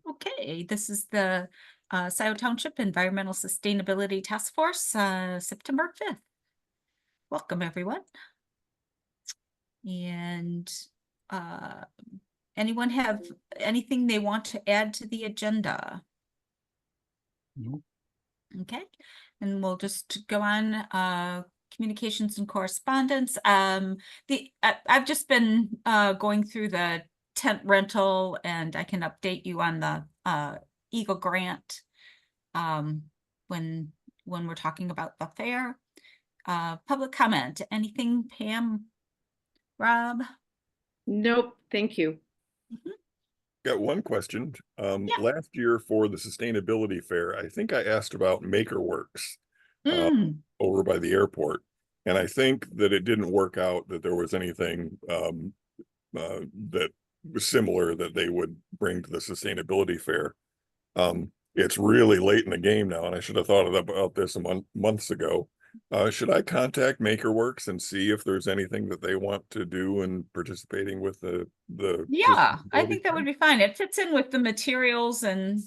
Okay, this is the Scio Township Environmental Sustainability Task Force, September 5th. Welcome, everyone. And uh, anyone have anything they want to add to the agenda? No. Okay, and we'll just go on communications and correspondence. I've just been going through the tent rental, and I can update you on the Eagle grant um, when we're talking about the fair. Public comment, anything, Pam, Rob? Nope, thank you. Got one question. Yeah. Last year for the sustainability fair, I think I asked about MakerWorks over by the airport. And I think that it didn't work out that there was anything that was similar that they would bring to the sustainability fair. It's really late in the game now, and I should have thought about this months ago. Should I contact MakerWorks and see if there's anything that they want to do in participating with the Yeah, I sustainability think that fair? would be fine. It fits in with the materials and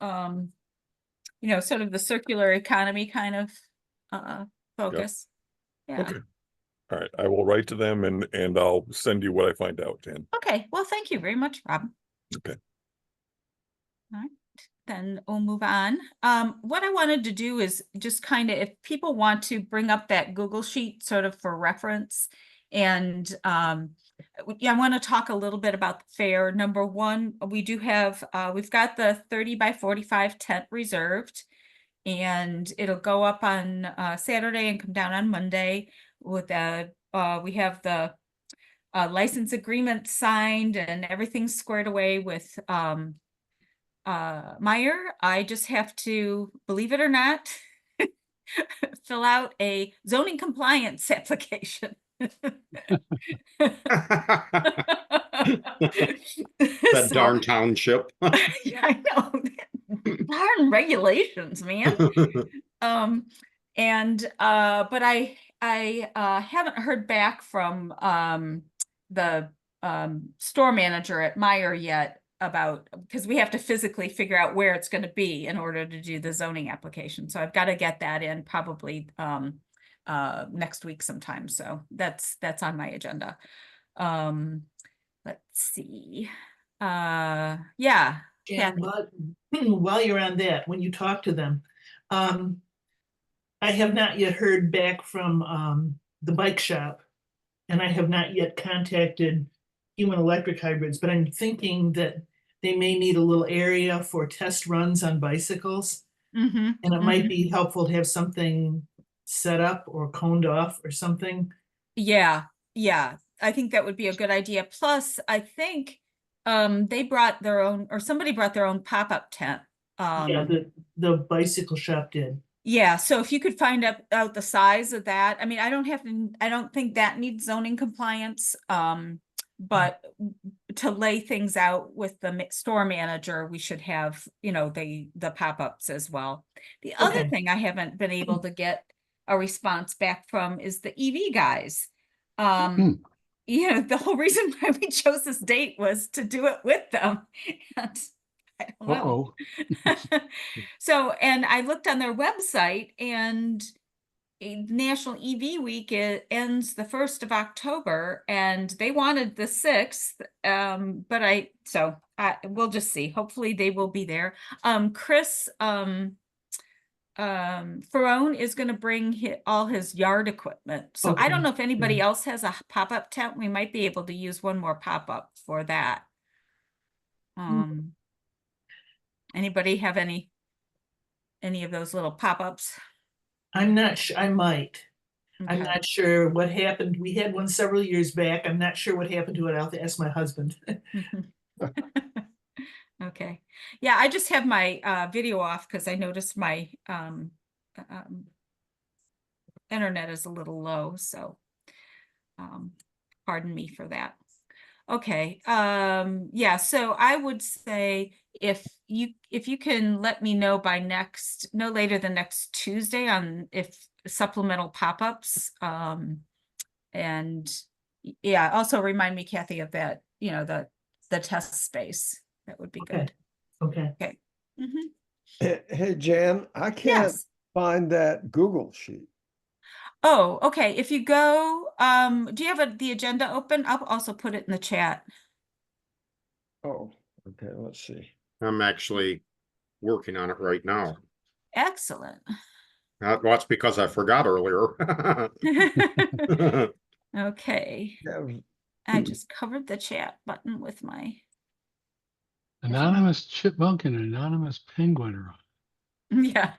sort of the circular economy kind of focus. Yeah. Okay. All right. I will write to them and I'll send you what I find out, Jen. Okay. Well, thank you very much, Rob. Okay. All right. Then we'll move on. What I wanted to do is just kind of, if people want to bring up that Google Sheet sort of for reference, and yeah, I want to talk a little bit about the fair. Number one, we do have, we've got the 30 by 45 tent reserved, and it'll go up on Saturday and come down on Monday with we have the license agreement signed and everything squared away with Meyer. I just have to, believe it or not, fill out a zoning compliance application. That darn township. Yeah, I know. Darn regulations, man. But I haven't heard back from the store manager at Meyer yet about, because we have to physically figure out where it's going to be in order to do the zoning application. So I've got to get that in probably next week sometime. So that's on my agenda. Let's see. Yeah. Jan, Kathy. while you're on that, when you talk to them, I have not yet heard back from the bike shop, and I have not yet contacted Human Electric Hybrids, but I'm thinking that they may need a little area for test runs on bicycles. And it might be helpful to have something set up or coned off or something. Yeah, I think that would be a good idea. Plus, I think they brought their own, or somebody brought their own pop-up tent. Yeah, the bicycle shop did. Yeah, so if you could find out the size of that, I mean, I don't think that needs zoning compliance. But to lay things out with the store manager, we should have, the pop-ups as well. The other thing I haven't been able to get a response back from is the EV guys. The whole reason why we chose this date was to do it with them. And I don't know. So, and I looked on their website, and National EV Week ends the 1st of October, and they wanted the 6th. But we'll just see. Hopefully they will be there. Chris Ferrone is going to bring all his yard equipment. So I don't know if anybody else has a pop-up tent. We might be able to use one more pop-up for that. Anybody have any of those little pop-ups? I'm not sure. I might. Okay. I'm not sure what happened. We had one several years back. I'm not sure what happened to it. I'll have to ask my husband. Okay. Yeah, I just have my video off because I noticed my internet is a little low, so pardon me for that. Okay. Yeah, so I would say if you can let me know by no later than next Tuesday on if supplemental pop-ups, and yeah, also remind me, Kathy, of that, the test space. That would be good. Okay. Okay. Mhm. Hey, Jan, I can't Yes. find that Google sheet. Oh, okay. If you go, do you have the agenda open? I'll also put it in the chat. Oh, okay, let's see. I'm actually working on it right now. Excellent. Well, that's because I forgot earlier. Okay. Yeah, I just covered the chat button with my, Anonymous chipmunk and anonymous penguin are yeah.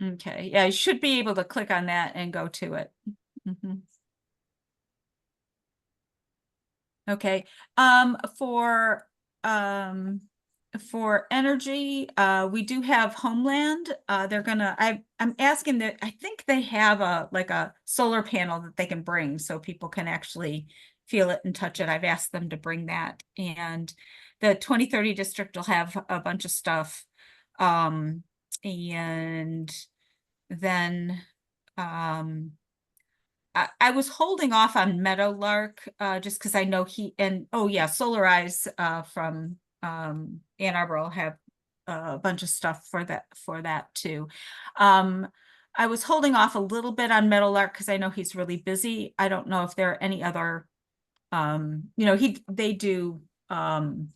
Okay, yeah, you should be able to click on that and go to it. Mhm. Okay, for energy, we do have Homeland. They're gonna, I'm asking that, I think they have like a solar panel that they can bring so people can actually feel it and touch it. I've asked them to bring that, and the 2030 district will have a bunch of stuff. And then, I was holding off on Meadowlark, just because I know oh yeah, Solarize, from, Ann Arbor will have a bunch of stuff for that too. I was holding off a little bit on Meadowlark because I know he's really busy. I don't know if there are any other, they do, home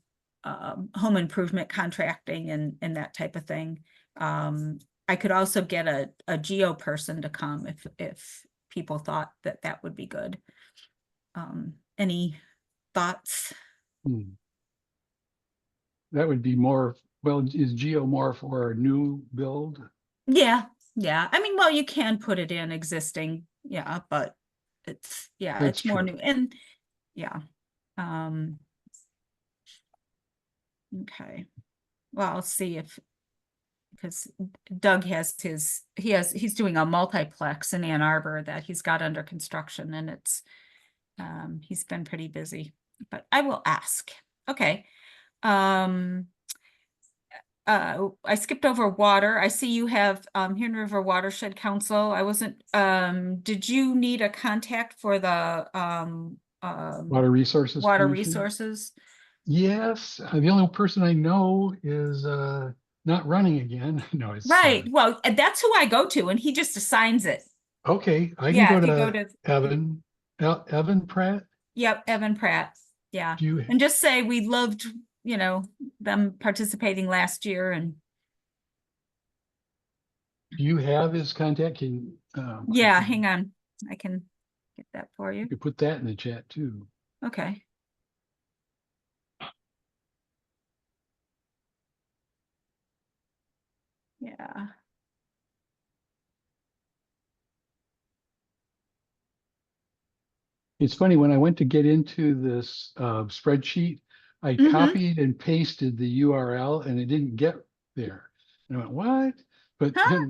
improvement contracting and that type of thing. I could also get a geo person to come if people thought that that would be good. Any thoughts? that would be more, well, is Geo more for a new build? Yeah, yeah. I mean, well, you can put it in existing, yeah, but it's That's more true. new and yeah. Okay. Well, I'll see if, because Doug has he's doing a multiplex in Ann Arbor that he's got under construction, and he's been pretty busy, but I will ask. Okay. I skipped over water. I see you have, Huron River Watershed Council. I wasn't, did you need a contact for the, Water Resources water Commission? resources? Yes, the only person I know is not running again. No, it's Right. Well, and that's who I go to, and he just assigns it. okay. I can Yeah, go if you go to to, Evan, Evan Pratt. yep, Evan Pratt. Yeah. Do you And just say we loved, them participating last year, and do you have his contact? Can yeah, I hang on. I can get that for you. could put that in the chat too. Okay. Yeah. It's funny, when I went to get into this spreadsheet, I Mhm. copied and pasted the URL and it didn't get there. And I went, what? But Huh?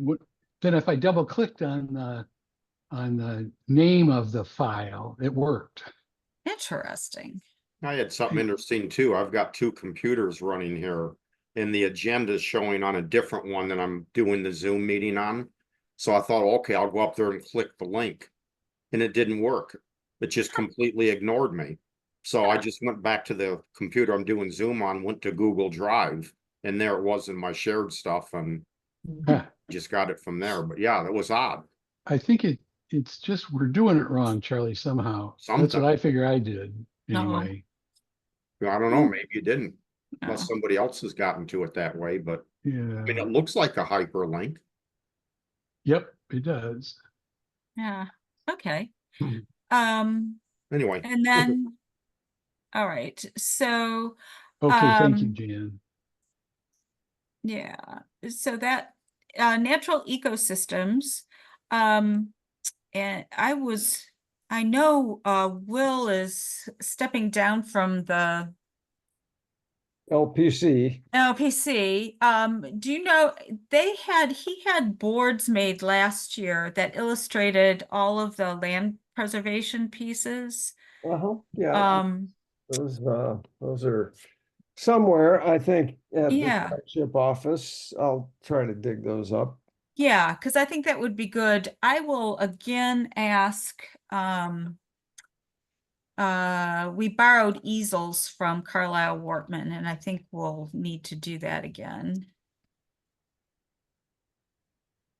then if I double clicked on the name of the file, it worked. Interesting. I had something interesting too. I've got two computers running here and the agenda is showing on a different one than I'm doing the Zoom meeting on. So I thought, okay, I'll go up there and click the link and it didn't work. It just completely ignored me. So I just went back to the computer I'm doing Zoom on, went to Google Drive, and there it was in my shared stuff and Huh. just got it from there. But yeah, that was odd. I think it's just we're doing it wrong, Charlie, somehow. That's what Something. I figure I did No. anyway. I don't know, maybe you didn't, No. unless somebody else has gotten to it that way, but I mean, Yeah. it looks like a hyperlink. Yep, it does. Yeah. Okay. Mhm. Anyway, And then, all right. So, Okay, thank you, Jan. yeah. So that, natural ecosystems, and I know, Will is stepping down from the LPC. LPC. Do you know, he had boards made last year that illustrated all of the land preservation pieces. Yeah, Um, those are somewhere, I think, at the yeah, flagship office. I'll try to dig those up. yeah, because I think that would be good. I will again ask, we borrowed easels from Carlisle Wortman, and I think we'll need to do that again.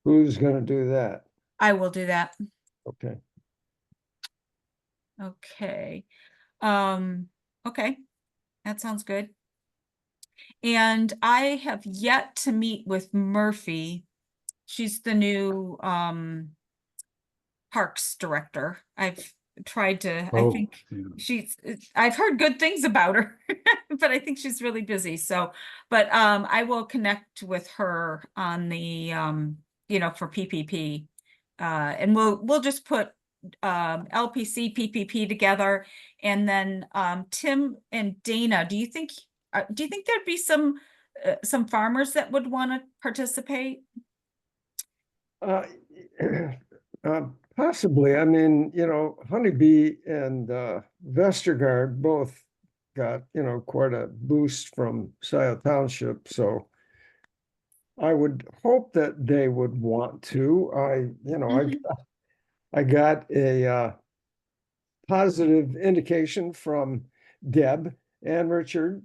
Who's gonna do that? I will do that. Okay. Okay. Okay, that sounds good. And I have yet to meet with Murphy. She's the new Parks Director. I've tried to, I Oh, think yeah. I've heard good things about her, but I think she's really busy. So, but I will connect with her on the for PPP. And we'll just put LPC PPP together, and then Tim and Dana, do you think there'd be some farmers that would want to participate? Uh, Possibly. I mean, Honeybee and Vestergaard both got, quite a boost from Scio Township, so I would hope that they would want to. Mhm. I got a positive indication from Deb and Richard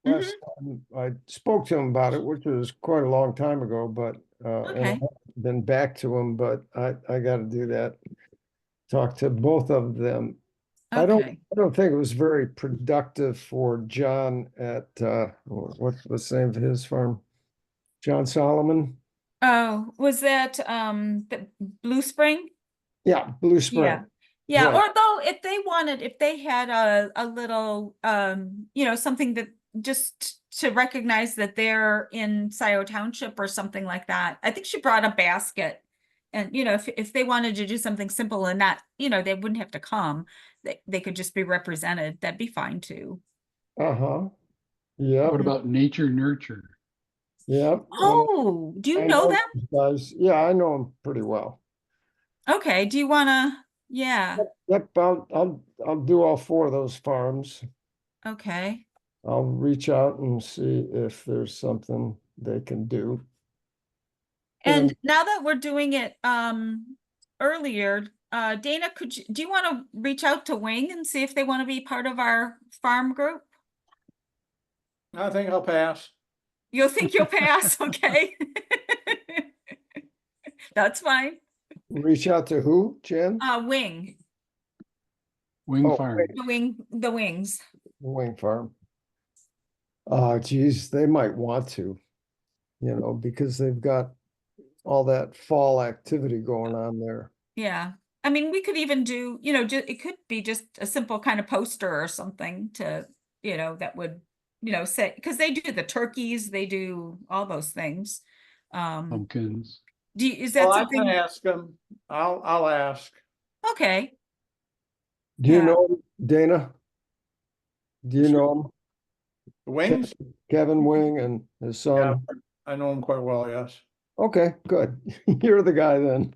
last time I spoke to him about it, which was quite a long time ago, but and I Okay. haven't been back to him, but I gotta do that. Talk to both of them. I Okay. don't think it was very productive for John at what's the name of his farm? John Solomon? Oh, was that the Blue Spring? Yeah, Blue Yeah. Spring. Yeah, Yeah. although if they had a little something that just to recognize that they're in Scioto Township or something like that. I think she brought a basket. And if they wanted to do something simple and not, they wouldn't have to come. They could just be represented. That'd be fine too. Uh-huh. Yep. What about nature nurture? Yep. Oh, do I you know know them? these guys. Yeah, I know him pretty well. Okay, do you wanna, yeah, Yep, I'll do all four of those farms. okay. I'll reach out and see if there's something they can do. And And now that we're doing it earlier, Dana, do you want to reach out to Wing and see if they want to be part of our farm group? I think I'll pass. You'll think you'll pass, okay? That's fine. reach out to who, Jen? Wing, Wing Oh, Farm. the wings. Wing Farm. Geez, they might want to, because they've got all that fall activity going on there. Yeah. I mean, we could even do, it could be just a simple kind of poster or something to, that would, say, because they do the turkeys, they do all those things. Pumpkins. Is Well, that I can something? ask them. I'll ask. Okay, Do you Yeah. know him, Dana? Do you know him? The wings? Kevin Wing and his Yeah, son? I know them quite well, yes. Okay, good. You're the guy then.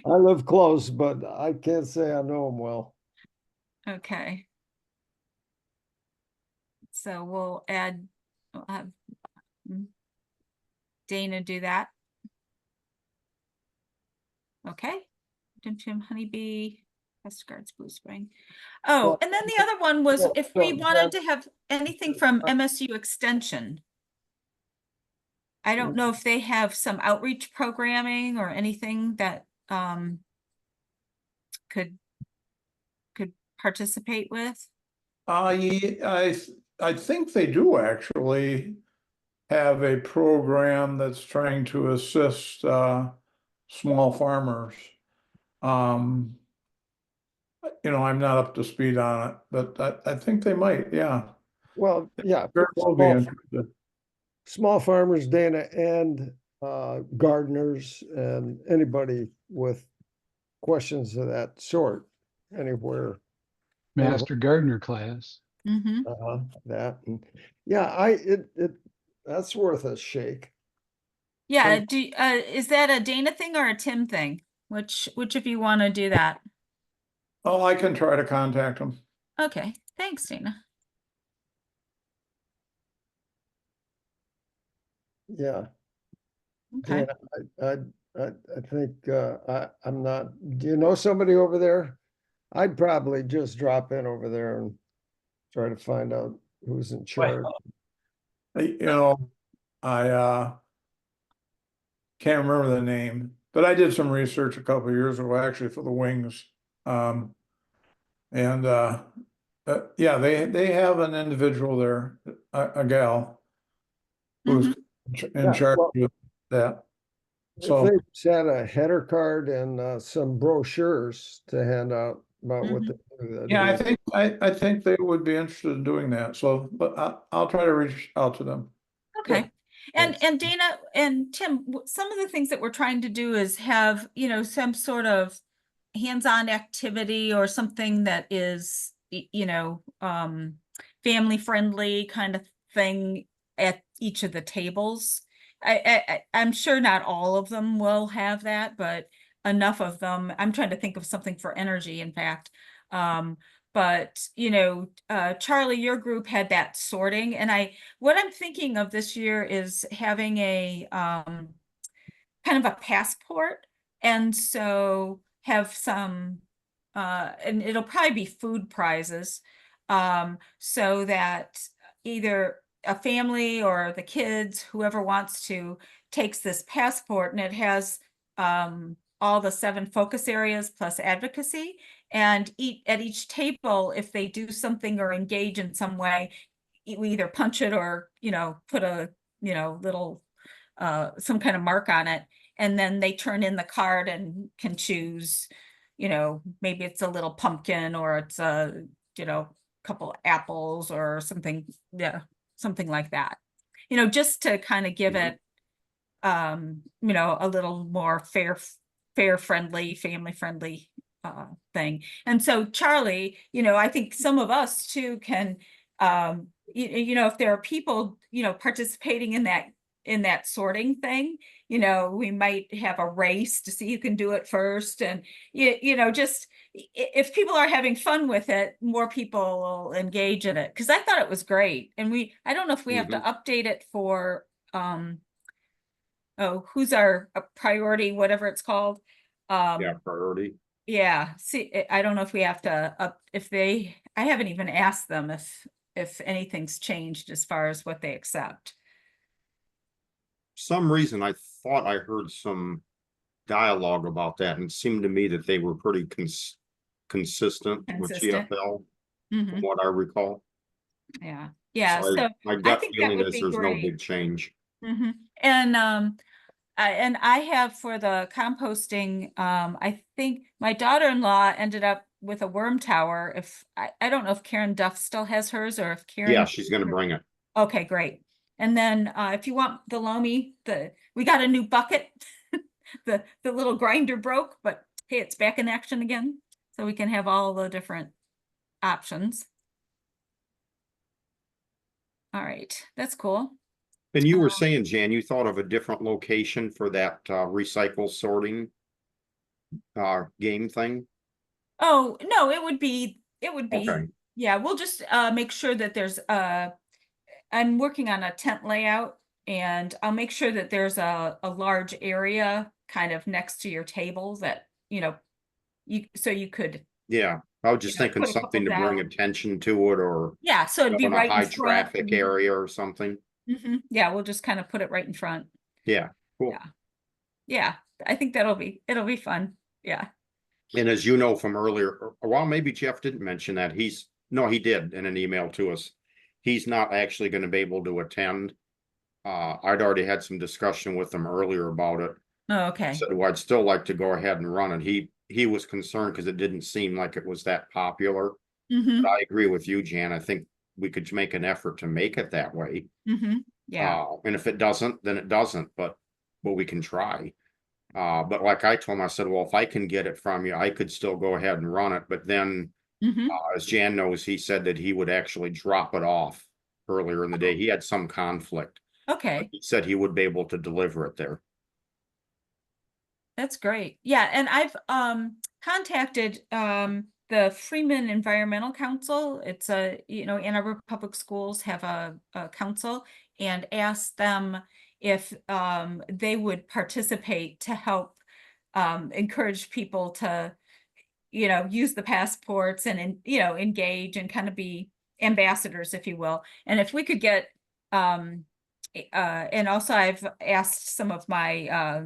I live close, but I can't say I know him well. okay. So we'll have Dana do that. Okay. Jim Honeybee, Westgard's Blue Spring. Oh, Well, and then the other one was if we so, wanted Jen, to have anything from MSU Extension. I don't know if they have some outreach programming or anything that could participate with. I think they do actually have a program that's trying to assist small farmers. Um, I'm not up to speed on it, but I think they might, yeah. well, yeah, Very well be interested. small farmers, Dana, and gardeners and anybody with questions of that sort, anywhere. Master Gardener class. Mm-hmm. That, and yeah, that's worth a shake. Yeah, Some- is that a Dana thing or a Tim thing? Which of you want to do that? Oh, I can try to contact them. Okay, thanks, Dana. Yeah, Okay. Dana, I think, I'm not, do you know somebody over there? I'd probably just drop in over there and try to find out who's in charge. You know, I can't remember the name, but I did some research a couple of years ago, actually, for the wings. And yeah, they have an individual there, a gal who's in Yeah, charge well, of that. if So they just had a header card and some brochures to hand out about what they do. that'd yeah, be- I think they would be interested in doing that. So, but I'll try to reach out to them. Okay. And Thanks. Dana and Tim, some of the things that we're trying to do is have, some sort of hands-on activity or something that is, family friendly kind of thing at each of the tables. I'm sure not all of them will have that, but enough of them. I'm trying to think of something for energy, in fact. But Charlie, your group had that sorting, and what I'm thinking of this year is having a kind of a passport, and so have some and it'll probably be food prizes, so that either a family or the kids, whoever wants to, takes this passport, and it has all the 7 focus areas plus advocacy, and at each table, if they do something or engage in some way, we either punch it or put a little some kind of mark on it, and then they turn in the card and can choose, maybe it's a little pumpkin, or it's a couple apples or something, yeah, something like that, just to kind of give it a little more fair friendly, family friendly thing. And so Charlie, I think some of us too can if there are people participating in that sorting thing, we might have a race to see who can do it first, and just if people are having fun with it, more people will engage in it, because I thought it was great. And I don't know if we have to update it for who's our priority, whatever it's called. Yeah, priority. Yeah, see, I don't know if we have to I haven't even asked them if anything's changed as far as what they accept. Some reason I thought I heard some dialogue about that, and it seemed to me that they were pretty consistent with Consistent. GFL, Mhm. from what I recall. Yeah, yeah, So so my I gut think that feeling would is be there's no great. big change. And I have for the composting, I think my daughter-in-law ended up with a worm tower. If I don't know if Karen Duff still has hers, or if Karen. Yeah, she's gonna bring it. Okay, great. And then if you want the Lomi, we got a new bucket. The little grinder broke, but hey, it's back in action again. So we can have all the different options. All right, that's cool. And you were saying, Jan, you thought of a different location for that recycle sorting game thing? Oh, no, it would be, Okay. yeah, we'll just make sure that there's I'm working on a tent layout, and I'll make sure that there's a large area kind of next to your table that, so you could, Yeah, I was just thinking put a couple something to bring down. attention to it, or Yeah, so it'd be in a right in high front. traffic area or something. Yeah, we'll just kind of put it right in front. Yeah, cool. Yeah. Yeah, I think it'll be fun. Yeah. And as you know from earlier, well, maybe Jeff didn't mention that. No, he did in an email to us. He's not actually going to be able to attend. I'd already had some discussion with him earlier about it. Oh, okay. Said, well, I'd still like to go ahead and run it. He was concerned because it didn't seem like it was that popular. But I agree with you, Jan. I think we could make an effort to make it that way. Yeah. And if it doesn't, then it doesn't, but we can try. But like I told him, I said, well, if I can get it from you, I could still go ahead and run it. But then, as Jan knows, he said that he would actually drop it off earlier in the day. He had some conflict. Okay. He said he would be able to deliver it there. That's great. Yeah, and I've contacted the Freeman Environmental Council. It's Ann Arbor Public Schools have a council, and asked them if they would participate to help encourage people to use the passports and, engage and kind of be ambassadors, if you will. And if we could get, and also I've asked some of my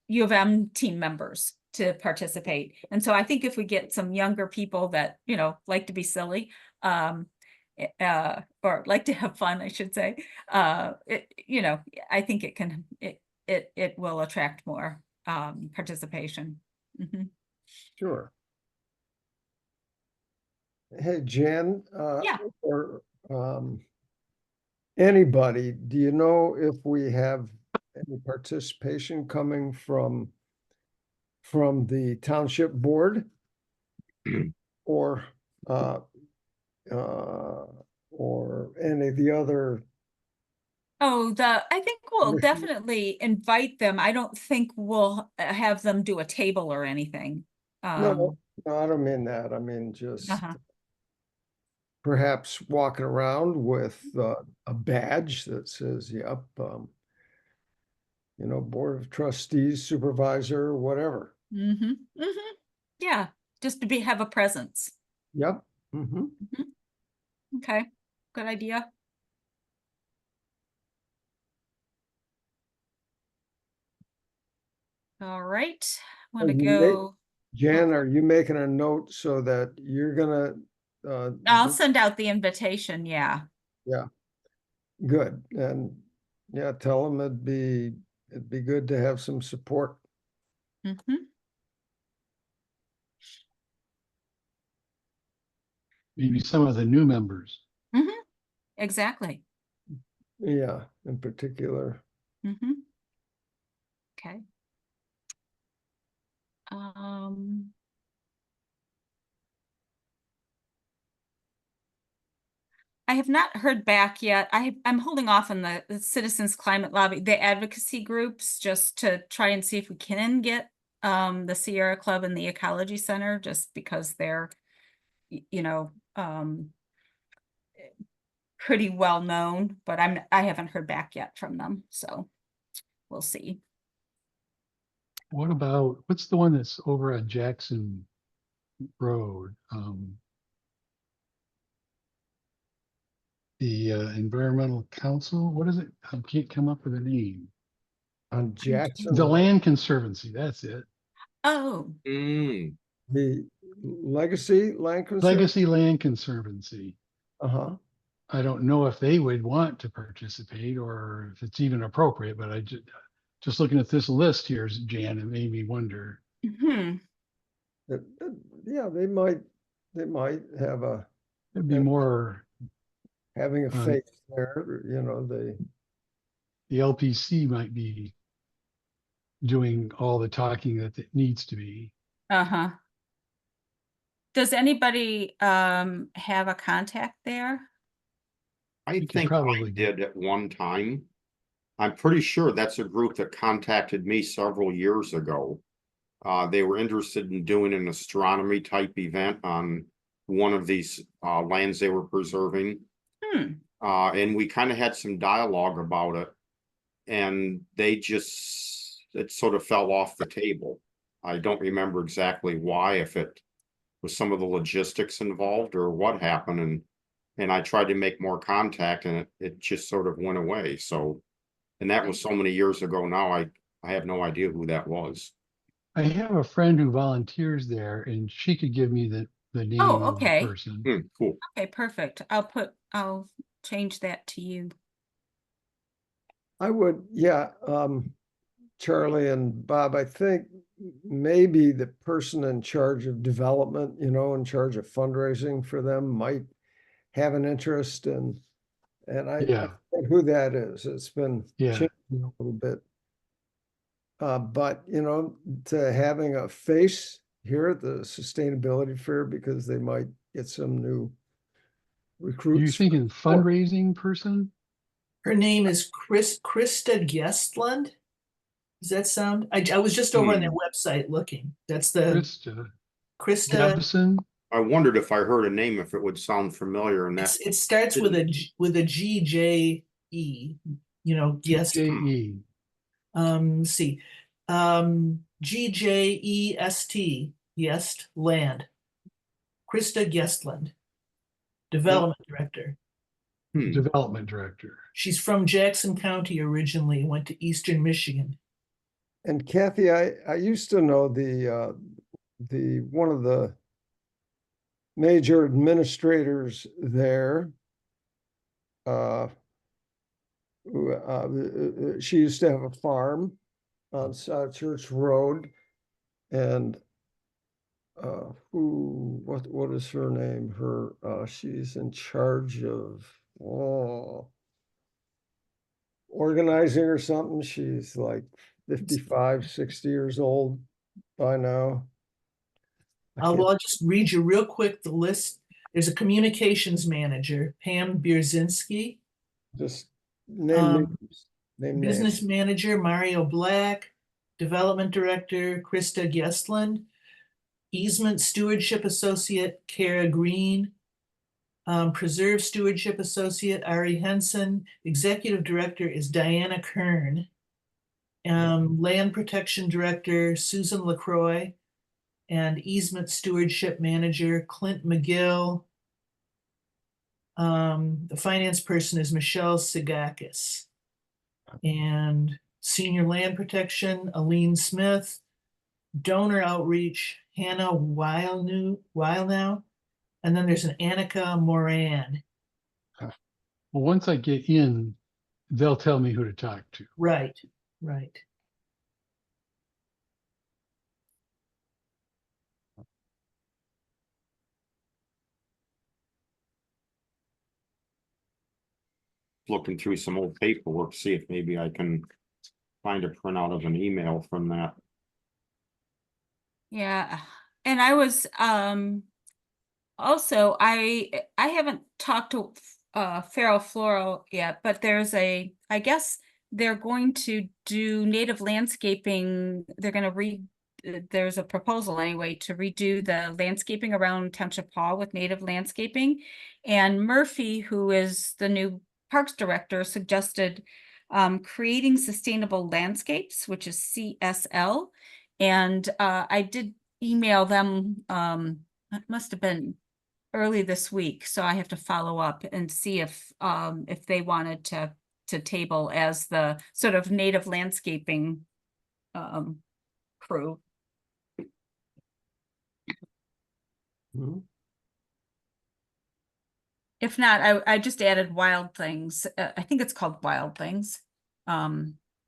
U of M team members to participate. And so I think if we get some younger people that, like to be silly, or like to have fun, I should say, I think it will attract more participation. Mhm. Sure. Hey, Jan, Yeah. or anybody, do you know if we have any participation coming from the township board? Or uh or any of the other? Oh, I think we'll Commission. definitely invite them. I don't think we'll have them do a table or anything. No, I don't mean that. I mean, just Uh-huh. perhaps walking around with a badge that says, yep, Board of Trustees, Supervisor, whatever. Mm-hmm. Mm-hmm. Yeah, just to have a presence. Yep. Mm-hmm. Okay, good idea. All right, want to go. Jan, are you making a note so that you're gonna I'll send out the invitation, yeah. yeah, good. And yeah, tell them it'd be good to have some support. Mm-hmm. Maybe some of the new members. Mm-hmm. Exactly. Yeah, in particular. Mm-hmm. Okay. I have not heard back yet. I'm holding off on the Citizens Climate Lobby, the advocacy groups, just to try and see if we can get the Sierra Club and the Ecology Center, just because they're, pretty well known, but I haven't heard back yet from them, so we'll see. What about, what's the one that's over on Jackson Road? The Environmental Council, what is it? I can't come up with a name. On Jackson. The Road, Land Conservancy, that's it. Oh, Mm, the Legacy Land Conservancy. Legacy Land Conservancy. Uh-huh. I don't know if they would want to participate or if it's even appropriate, but I just looking at this list here, Jan, it made me wonder. Yeah, they might have It'd be Yeah. more, having a face there, the LPC might be doing all the talking that it needs to be. uh-huh. Does anybody have a contact there? I You could think I probably did at one time. I'm pretty sure that's a group that contacted me several years ago. They were interested in doing an astronomy type event on one of these lands they were preserving. And we kind of had some dialogue about it. And it sort of fell off the table. I don't remember exactly why, if it was some of the logistics involved or what happened. And I tried to make more contact and it just sort of went away. So, and that was so many years ago now, I have no idea who that was. I have a friend who volunteers there and she could give me the name Oh, of the okay. person. Cool. Okay, perfect. I'll change that to you. I would, yeah, Charlie and Bob, I think maybe the person in charge of development, in charge of fundraising for them might have an interest and I Yeah. forget who that is. It's been Yeah. changing a little bit. But to having a face here at the sustainability fair because they might get some new recruits. You thinking fundraising person? Her name is Krista Gestlund. Does that sound? I was just over on their website looking. That's the Krista. Gibson? I wondered if I heard a name, if it would sound familiar, and that It starts with a GJE. Gest. GJE. Let's see. GJEST. Land. Krista Guestland, Development Director. Hmm. Development Director. She's from Jackson County originally, went to Eastern Michigan. And Kathy, I used to know one of the major administrators there. She used to have a farm on South Church Road, and what is her name? She's in charge of organizing or something. She's like 55, 60 years old by now. Well, I'll just read you real quick the list. There's a communications manager, Pam Bierzinski. Just name Business names. manager, Mario Black. Development director, Krista Guestland. Easement stewardship associate, Kara Green. Preserve stewardship associate, Ari Henson. Executive director is Diana Kern. Land protection director, Susan LaCroix. And easement stewardship manager, Clint McGill. The finance person is Michelle Sigakis. And senior land protection, Aline Smith. Donor outreach, Hannah Weil. And then there's an Annika Moran. Well, once I get in, they'll tell me who to talk to. Right. Looking through some old paperwork, see if maybe I can find a printout of an email from that. Yeah, and I was also I haven't talked to Farrell Floral yet, but I guess they're going to do native landscaping. They're going to there's a proposal anyway to redo the landscaping around Township Hall with native landscaping. And Murphy, who is the new Parks Director, suggested creating sustainable landscapes, which is CSL. And I did email them, it must have been early this week, so I have to follow up and see if they wanted to table as the sort of native landscaping crew. Mhm. If not, I just added Wild Things. I think it's called Wild Things.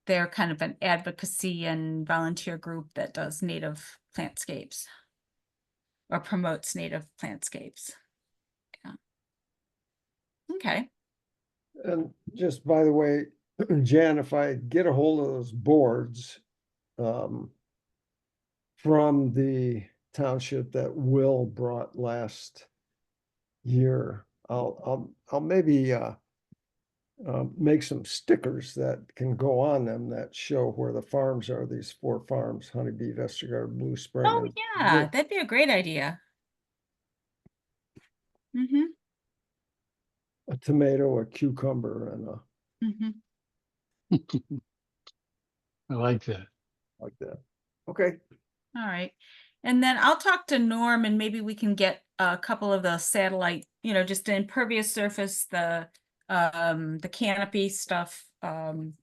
They're kind of an advocacy and volunteer group that does native plantscapes or promotes native plantscapes. Yeah. Okay. And just by the way, Jan, if I get a hold of those boards from the township that Will brought last year, I'll maybe make some stickers that can go on them that show where the farms are, these 4 farms, Honeybee, Vestergaard, Blue Spring. Oh, and yeah, that'd be a great idea. Mm-hmm. a tomato, a cucumber, and Mm-hmm. I like that. like that. Okay. All right. And then I'll talk to Norm and maybe we can get a couple of the satellite, just the impervious surface, the canopy stuff on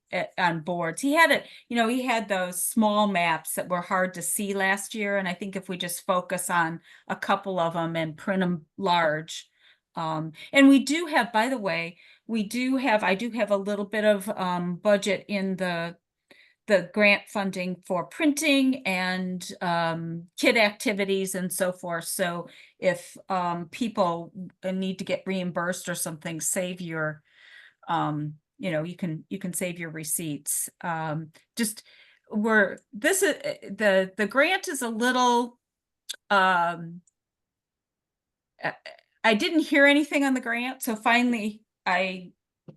boards. He had he had those small maps that were hard to see last year. And I think if we just focus on a couple of them and print them large. And we do have, by the way, I do have a little bit of budget in the grant funding for printing and kid activities and so forth. So if people need to get reimbursed or something, save your, you can save your receipts. The grant is a little, I didn't hear anything on the grant. So finally I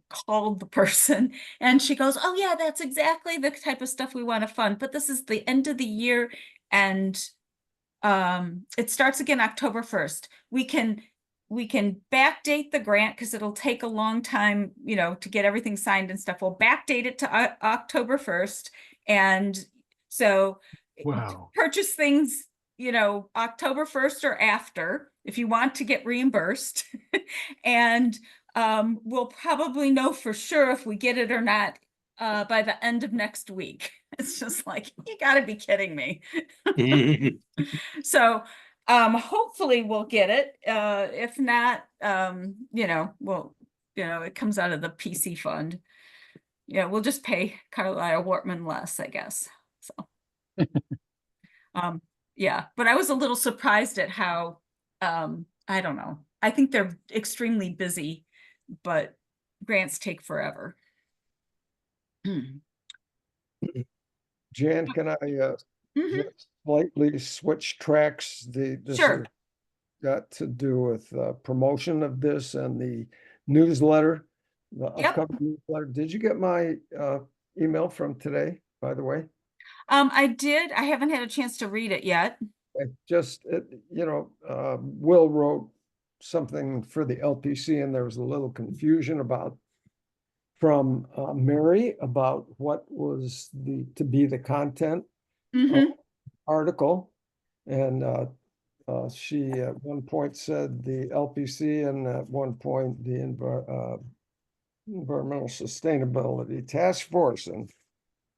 called the person and she goes, oh yeah, that's exactly the type of stuff we want to fund, but this is the end of the year and it starts again October 1st. We can backdate the grant because it'll take a long time, to get everything signed and stuff. We'll backdate it to October 1st. And so Wow. purchase things, October 1st or after, if you want to get reimbursed. And we'll probably know for sure if we get it or not by the end of next week. It's just like, you gotta be kidding me. So hopefully we'll get it. If not, it comes out of the PC fund. Yeah, we'll just pay Carlisle Wortman less, I guess. So yeah, but I was a little surprised at how I don't know. I think they're extremely busy, but grants take forever. Jan, can I Mhm. just slightly switch tracks? This Sure. has got to do with promotion of this and the newsletter, the Yep. upcoming newsletter. Did you get my email from today, by the way? I did. I haven't had a chance to read it yet. Will wrote something for the LPC and there was a little confusion from Mary about what was to be the content Mhm. article. And she at one point said the LPC and at one point the Environmental Sustainability Task Force. And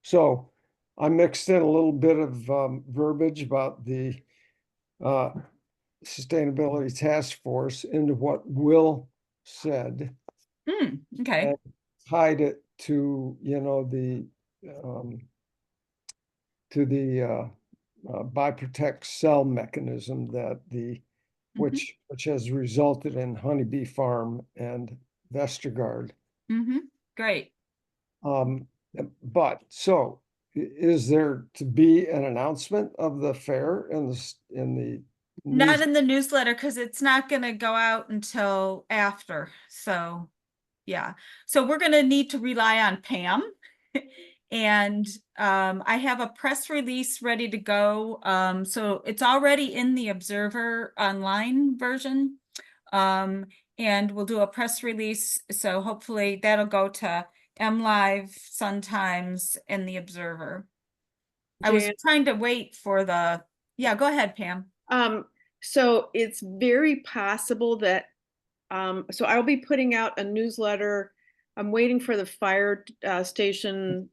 so I mixed in a little bit of verbiage about the Sustainability Task Force into what Will said Okay. and tied it to, the Bioprotect cell mechanism that which has resulted in Honeybee Farm and Vestergaard. Great. But so is there to be an announcement of the fair in the Not news? in the newsletter because it's not going to go out until after. So, yeah. So we're going to need to rely on Pam. And I have a press release ready to go. So it's already in the Observer online version. And we'll do a press release. So hopefully that'll go to MLive, Sun Times, and the Observer. I was Jan, trying to wait for yeah, go ahead, Pam. so it's very possible that, so I'll be putting out a newsletter. I'm waiting for the fire station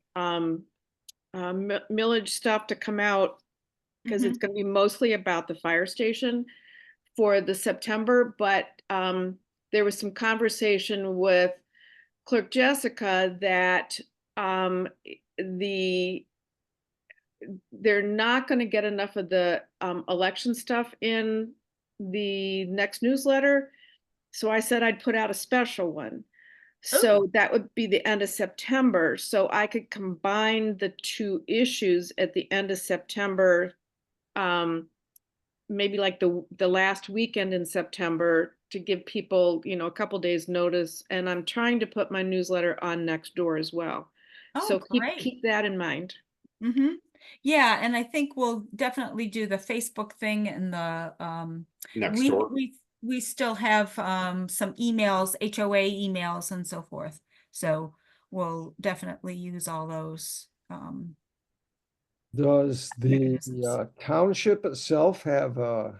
millage stuff to come out because it's going to be mostly about the fire station for the September, but there was some conversation with Clerk Jessica that they're not going to get enough of the election stuff in the next newsletter. So I said I'd put out a special one. So that would be the end of September. So I could combine the two issues at the end of September, maybe like the last weekend in September to give people, a couple days notice. And I'm trying to put my newsletter on Nextdoor as well. So Great. keep that in mind. Yeah, and I think we'll definitely do the Facebook thing and the Next door. we still have some emails, HOA emails and so forth. So we'll definitely use all those. Does the mechanisms. township itself have a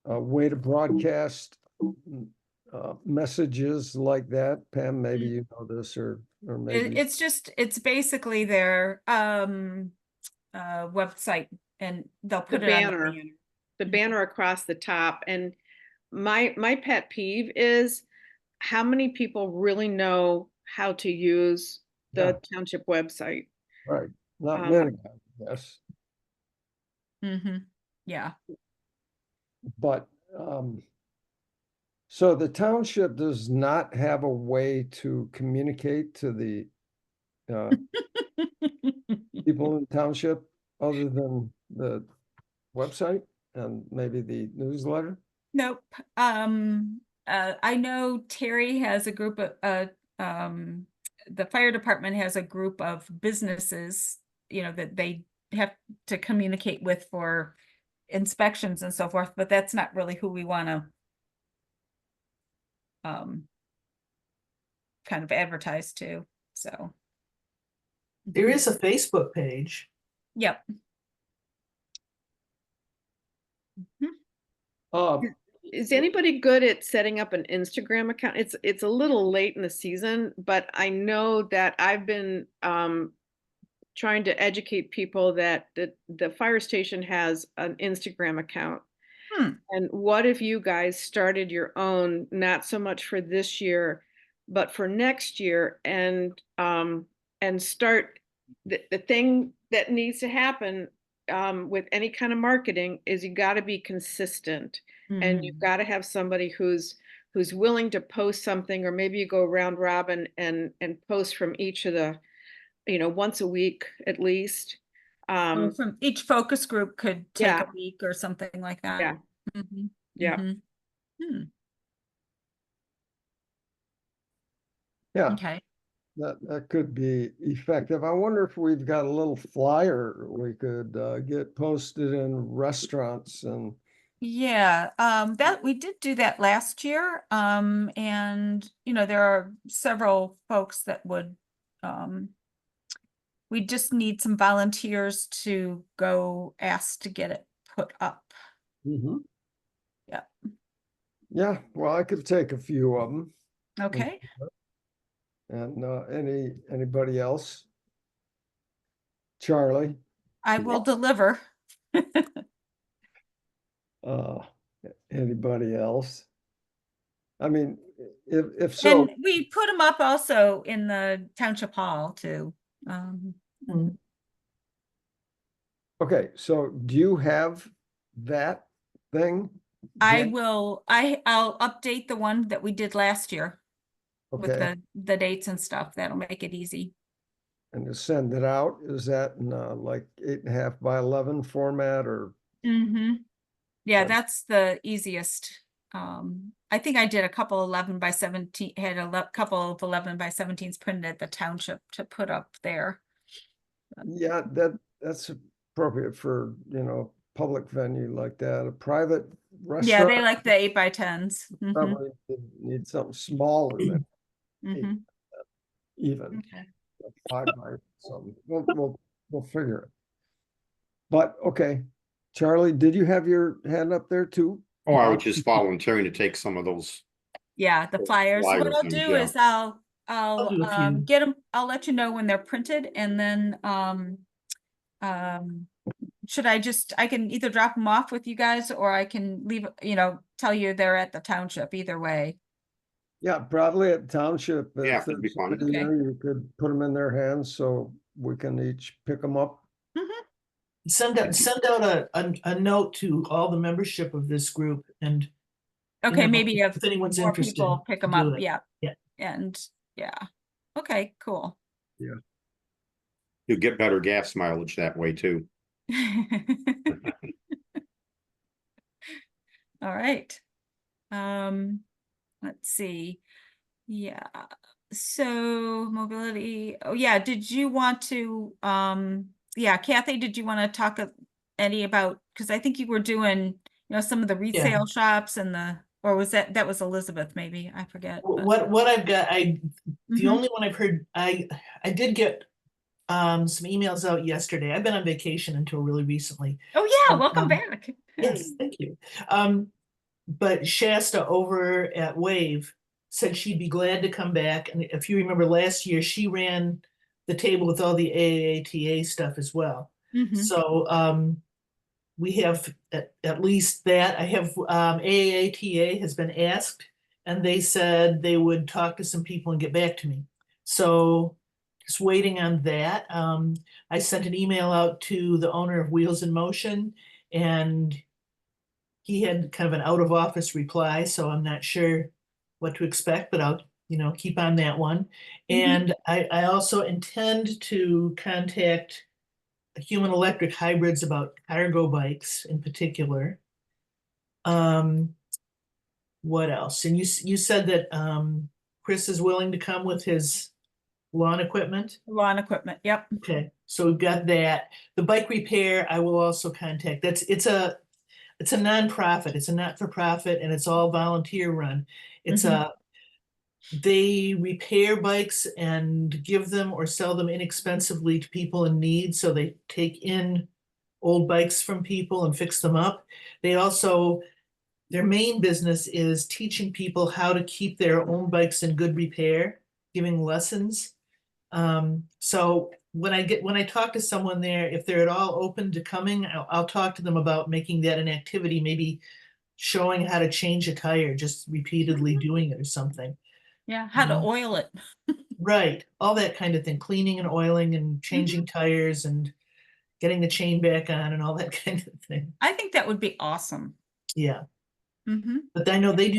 way to broadcast messages like that? Pam, maybe you know this or maybe. It's basically their website and they'll put The it on banner. the banner. The banner across the top. And my pet peeve is how many people really know how to use the township website. Right, not many, I guess. Yeah. But so the township does not have a way to communicate to the people in the township other than the website and maybe the newsletter? Nope. I know Terry has a group of the fire department has a group of businesses, that they have to communicate with for inspections and so forth, but that's not really who we want to kind of advertise to. So There is a Facebook page. yep. Uh, Is anybody good at setting up an Instagram account? It's a little late in the season, but I know that I've been trying to educate people that the fire station has an Instagram account. Hmm. And what if you guys started your own, not so much for this year, but for next year, and start the thing that needs to happen with any kind of marketing is you got to be consistent, and you've Mhm. got to have somebody who's willing to post something, or maybe you go round robin and post from each of the, once a week at least. Or from each focus group could take Yeah, a week or something like that. yeah, Mhm, yeah. mhm. Hmm, yeah, okay. that could be effective. I wonder if we've got a little flyer we could get posted in restaurants and, Yeah, that we did do that last year. And there are several folks that would, we just need some volunteers to go ask to get it put up. Mhm. Yeah. Yeah, well, I could take a few of them. Okay, And anybody else? Charlie, I will deliver. uh, anybody else? I mean, if so, And we put them up also in the township hall too. Um, Mm. okay, so do you have that thing? I Jen? will, I'll update the one that we did last year with Okay, the dates and stuff. That'll make it easy. and to send it out, is that in like 8.5 by 11 format or? Mm-hmm. Yeah, Okay. that's the easiest. I think I did a couple 11 by 17, had a couple of 11 by 17s printed at the township to put up there. Yeah, that's appropriate for, public venue like that. A private Yeah, they restaurant like the 8 by 10s. Mm-hmm. probably need something smaller than Mm-hmm. even Okay. 5 by something. We'll figure it. But okay, Charlie, did you have your hand up there too? Oh, I was just volunteering to take some of those. Yeah, the flyers. What Flyer I'll things, do yeah. is I'll do a few. get them, I'll let you know when they're printed, and then should I can either drop them off with you guys, or I can leave, tell you they're at the township, either way. Yeah, probably at township. Yeah, If that'd be there's fun. somebody Okay. there, you could put them in their hands so we can each pick them up. Mhm. Send out a note to all the membership of this group and, Okay, maybe if if anyone's more interested, people pick them do up, it. yeah. Yeah. And yeah, okay, cool. You get better gas mileage that way too. All right. Let's see. Yeah. So mobility. Oh yeah, did you want to yeah, Kathy, did you want to talk any about, because I think you were doing, some of the resale shops and or was that was Elizabeth maybe, I forget. But What I've got, the Mhm. only one I've heard, I did get some emails out yesterday. I've been on vacation until really recently. Oh yeah, welcome back. Yes, thank you. But Shasta over at Wave said she'd be glad to come back. And if you remember last year, she ran the table with all the AATA stuff as well. Mhm. So we have at least that. I have AATA has been asked, and they said they would talk to some people and get back to me. So just waiting on that. I sent an email out to the owner of Wheels in Motion, and he had kind of an out of office reply, so I'm not sure what to expect, but I'll, keep on that one. And I also intend to contact Human Electric Hybrids about cargo bikes in particular. What else? And you said that Chris is willing to come with his lawn equipment? Lawn equipment, yep. Okay, so we've got that. The bike repair, I will also contact. It's a nonprofit, it's a not-for-profit, and it's all volunteer run. It's they repair bikes and give them or sell them inexpensively to people in need. So they take in old bikes from people and fix them up. They also, their main business is teaching people how to keep their own bikes in good repair, giving lessons. So when I talk to someone there, if they're at all open to coming, I'll talk to them about making that an activity, maybe showing how to change a tire, just repeatedly doing it or something. Yeah, how to oil it. Right, all that kind of thing, cleaning and oiling and changing tires and getting the chain back on and all that kind of thing. I think that would be awesome. Yeah, Mm-hmm. but I know they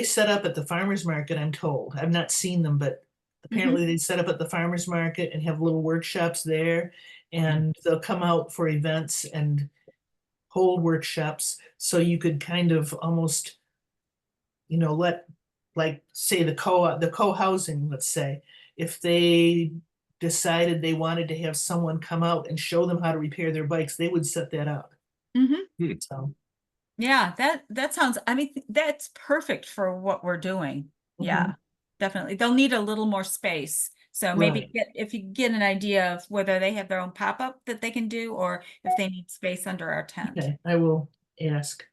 set up at the farmer's market, I'm told. I've not seen them, but apparently they set up at the farmer's market and have little workshops there. And they'll come out for events and hold workshops. So you could kind of almost, let, like, say the co-housing, let's say, if they decided they wanted to have someone come out and show them how to repair their bikes, they would set that up. Mm-hmm. So, Yeah, that sounds, I mean, that's perfect for what we're doing. Yeah, definitely. They'll need a little more space. So maybe Right. if you get an idea of whether they have their own pop-up that they can do, or if they need space under our tent. Okay, I will ask.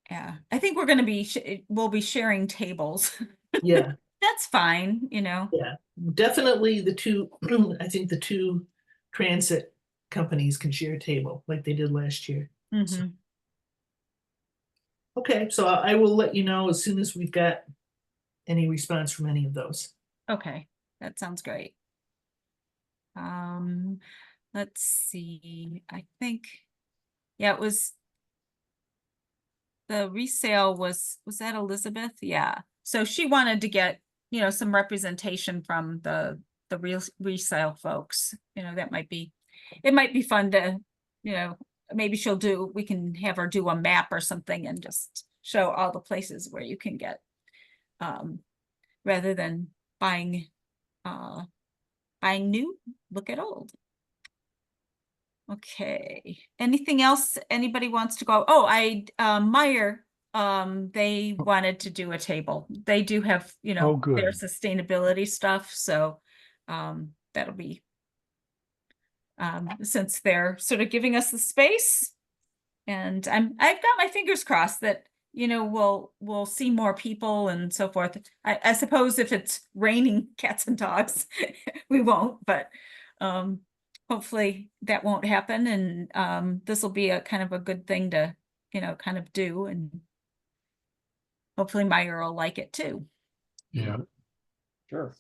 Yeah, I think we're gonna be, we'll be sharing tables. Yeah. That's fine, you know. Yeah, definitely the two, I think the two transit companies can share a table like they did last year. Mhm. Okay, so I will let you know as soon as we've got any response from any of those. Okay, that sounds great. Let's see, I think, yeah, it was the resale was that Elizabeth? Yeah. So she wanted to get, some representation from the real resale folks. That might be, it might be fun to, maybe we can have her do a map or something and just show all the places where you can get, rather than buying new, look at old. Okay, anything else anybody wants to go? Oh, Meyer, they wanted to do a table. They do have, Oh, their good. sustainability stuff, so that'll be, since they're sort of giving us the space, and I've got my fingers crossed that, we'll see more people and so forth. I suppose if it's raining cats and dogs, we won't, but hopefully that won't happen, and this will be a kind of a good thing to, kind of do, and hopefully Meyer will like it too. Yeah. Sure.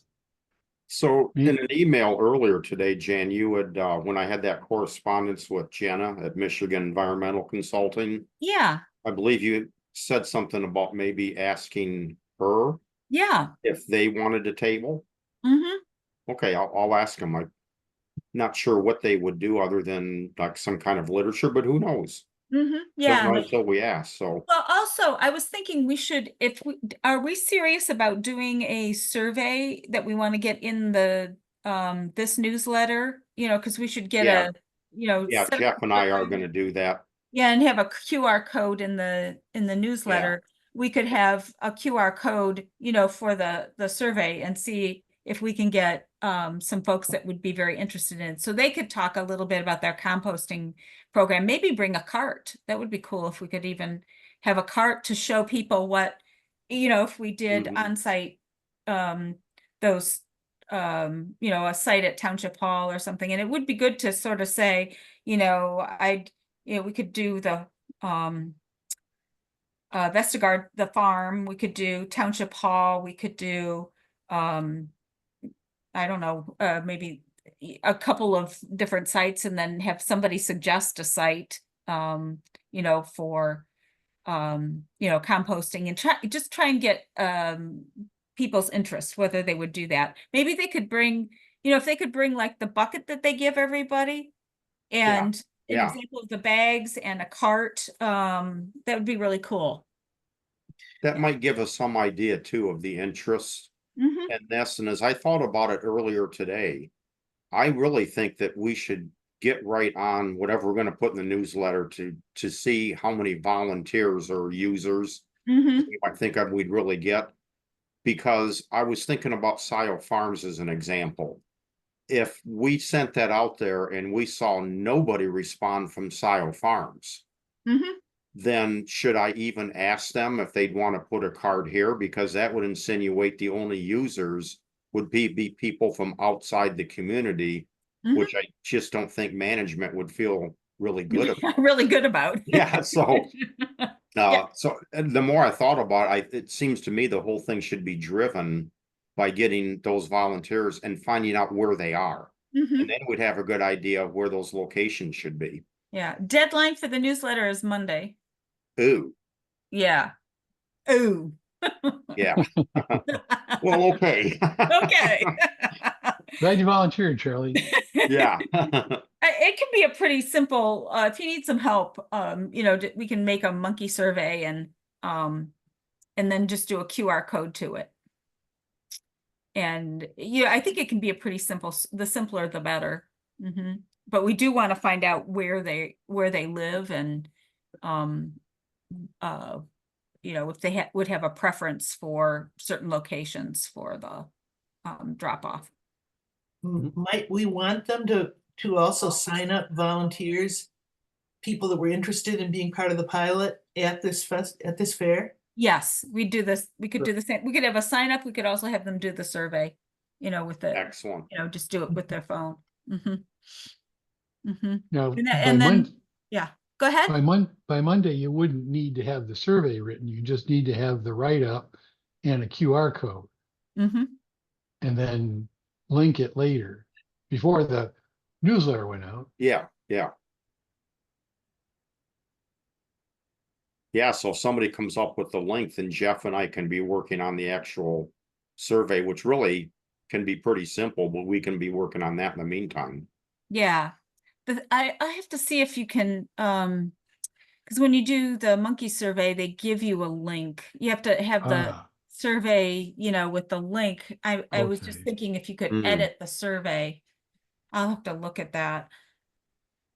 So Me- in an email earlier today, Jan, you had, when I had that correspondence with Jenna at Michigan Environmental Consulting, Yeah, I believe you said something about maybe asking her yeah. if they wanted a table. Mm-hmm. Okay, I'll ask them. I'm not sure what they would do other than like some kind of literature, but who knows? Mm-hmm. Don't Yeah. know until we ask, so. Well, also, I was thinking we should, are we serious about doing a survey that we want to get in the, this newsletter? Because we should get Yeah. a, Yeah, set up Jeff and I are program. gonna do that. Yeah, and have a QR code in the newsletter. We could have a QR code, for the survey, and see if we can get some folks that would be very interested in it. So they could talk a little bit about their composting program, maybe bring a cart. That would be cool if we could even have a cart to show people what, if we did Mhm. on-site those a site at Township Hall or something. And it would be good to sort of say, we could do the Vestergaard, the farm, we could do Township Hall, we could do I don't know, maybe a couple of different sites, and then have somebody suggest a site, for composting, and try and get people's interest, whether they would do that. Maybe they could bring, if they could bring like the bucket that they give everybody, and an yeah. example of the bags and a cart, that would be really cool. That might give us some idea too of the interest Mhm. in this. And as I thought about it earlier today, I really think that we should get right on whatever we're gonna put in the newsletter to see how many volunteers or users Mhm. I think we'd really get. Because I was thinking about Scio Farms as an example. if we sent that out there and we saw nobody respond from Scio Farms, Mhm. then should I even ask them if they'd want to put a card here? Because that would insinuate the only users would be people from outside the community, Mhm. which I just don't think management would feel really good about. Really good about. Yeah, so Yeah. and the more I thought about it, it seems to me the whole thing should be driven by getting those volunteers and finding out where they are. Mhm. And then we'd have a good idea of where those locations should be. Yeah, deadline for the newsletter is Monday. Ooh, Yeah. Ooh. yeah. Well, okay. Okay. Glad you volunteered, Charlie. Yeah. It can be a pretty simple, if you need some help, you know, we can make a monkey survey and then just do a QR code to it. And yeah, I think it can be a pretty simple, the simpler the better. Mhm. But we do want to find out where they live and uh you know, if they would have a preference for certain locations for the drop off. Might we want them to also sign up volunteers, people that were interested in being part of the pilot at this fair? Yes, we do this. We could do the same. We could have a sign up. We could also have them do the survey, you know, with the, Excellent. you know, just do it with their phone. Mm-hmm. Mm-hmm. Now, And then, yeah, go ahead. by Monday, you wouldn't need to have the survey written. You just need to have the write-up and a QR code, Mm-hmm. and then link it later before the newsletter went out. Yeah, yeah. Yeah, so if somebody comes up with the link, then Jeff and I can be working on the actual survey, which really can be pretty simple, but we can be working on that in the meantime. Yeah. I have to see if you can, because when you do the monkey survey, they give you a link. You have to have the survey, you know, with the link. I was just Okay. thinking if you could Mhm. edit the survey. I'll have to look at that.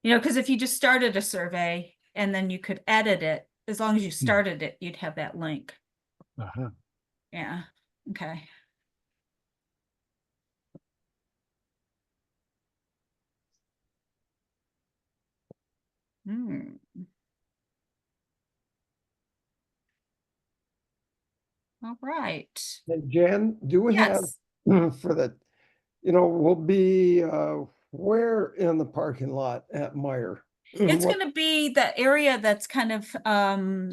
You know, because if you just started a survey and then you could edit it, as long as you started it, you'd have that link. Uh-huh. Yeah. Okay. Hmm. All right. Hey, Jan, do we have Yes. for the, you know, we'll be where in the parking lot at Meyer? It's What- going to be the area that's kind of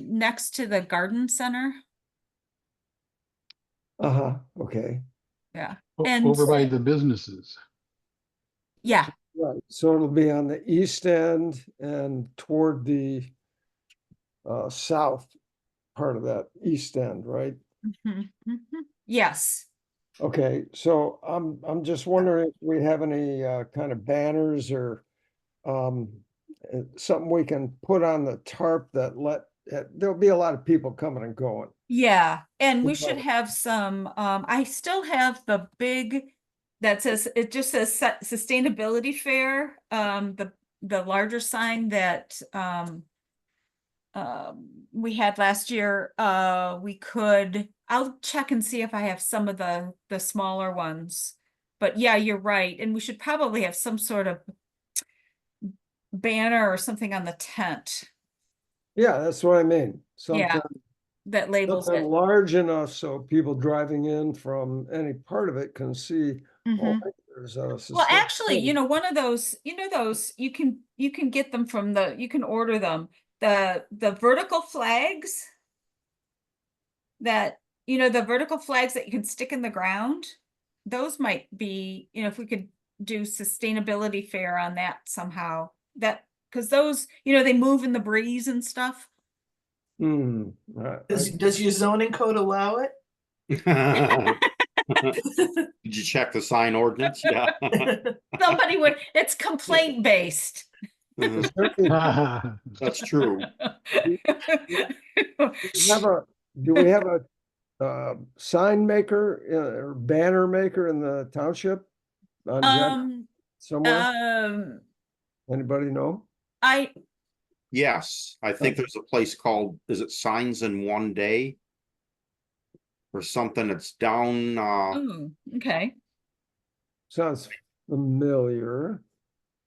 next to the garden center. Uh-huh, okay, Yeah. O- And Over by the businesses. yeah. right, so it'll be on the east end and toward the south part of that east end, right? Mhm, mhm. Yes. Okay, so I'm just wondering if we have any kind of banners or um something we can put on the tarp that there'll be a lot of people coming and going. Yeah, and we Good should point. have some, I still have the big, that says, it just says sustainability fair, the larger sign that, we had last year. I'll check and see if I have some of the smaller ones. But yeah, you're right, and we should probably have some sort of banner or something on the tent. Yeah, that's what I mean. Yeah, Something that labels something it. large enough so people driving in from any part of it can see, oh, Mhm. wait, there's a Well, actually, you sustainability. know, one of those, you know, those you can get them from you can order them. The vertical flags that, you know, the vertical flags that you can stick in the ground, those might be, you know, if we could do sustainability fair on that somehow, that, because those, you know, they move in the breeze and stuff. Hmm, Does your zoning code allow it? Did you check the sign ordinance? Yeah. Somebody would, it's complaint based. Mhm. Ah, That's true. do we have a sign maker or banner maker in the township? On Um, somewhere? um, Anybody know? I, Yes, I think there's a place called, is it Signs in One Day? Or something that's down, oh, okay. Sounds familiar.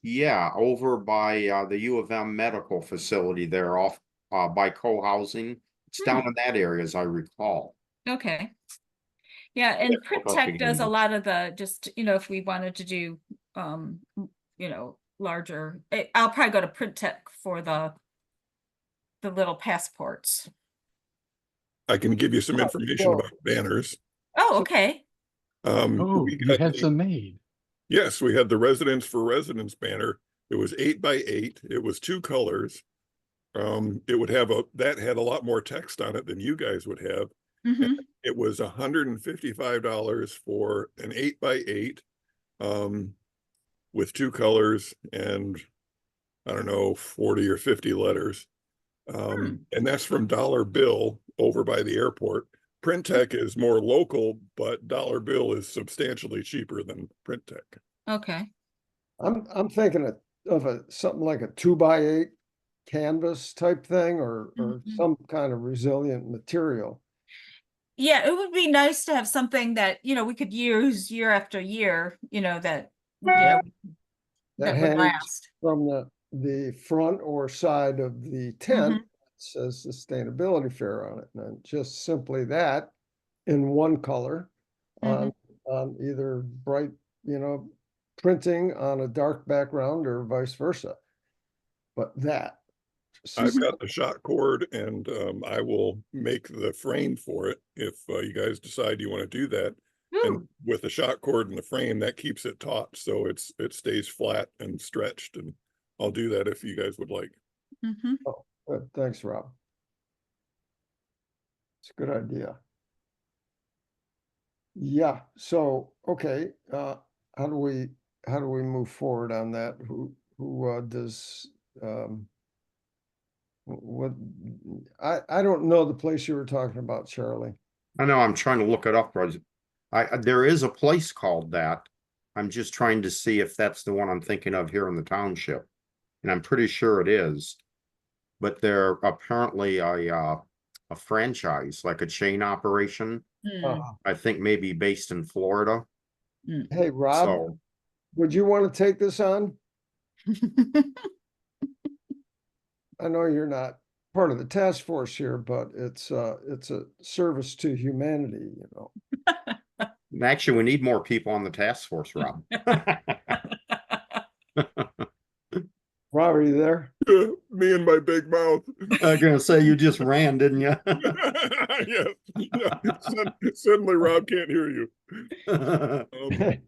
Yeah, over by the U of M medical facility there off by co-housing. It's down in that area, as I recall. Okay. Yeah, and Print look up Tech does a again. lot of the, just, if we wanted to do, larger, I'll probably go to Print Tech for the little passports. I can give you some Oh, information so- about banners. Oh, So- okay. Oh, We you got had the- some made. Yes, we had the Residence for Residence banner. It was 8x8. It was 2 colors. It would have that had a lot more text on it than you guys would have. Mhm. It was $155 for an 8x8, with 2 colors and I don't know, 40 or 50 letters. And that's from Dollar Bill over by the airport. Print Tech is more local, but Dollar Bill is substantially cheaper than Print Tech. Okay. I'm thinking of something like a 2x8 canvas type thing or Mhm. some kind of resilient material. Yeah, it would be nice to have something that, we could use year after year, that, That that would hangs last. from the front or side of the tent. Mhm. It says sustainability fair on it, and just simply that in one color on either bright, printing on a dark background or vice versa. But that. I've got the shot cord and I will make the frame for it if you guys decide you want to do that. And Ooh. with the shot cord and the frame, that keeps it taut, so it stays flat and stretched. And I'll do that if you guys would like. Mhm. Oh, good. Thanks, Rob. It's a good idea. Yeah, so, okay, how do we move forward on that? Who does, what, I don't know the place you were talking about, Charlie. I know, I'm trying to look it up. There is a place called that. I'm just trying to see if that's the one I'm thinking of here in the township. And I'm pretty sure it is. But they're apparently a franchise, like a chain operation. Mm. I think maybe based in Florida. Hey, Rob, So would you want to take this on? I know you're not part of the task force here, but it's a service to humanity, actually, we need more people on the task force, Rob. Rob, are you there? Me and my big mouth. I'm gonna say you just ran, didn't you? Yes. Suddenly Rob can't hear you. Jen,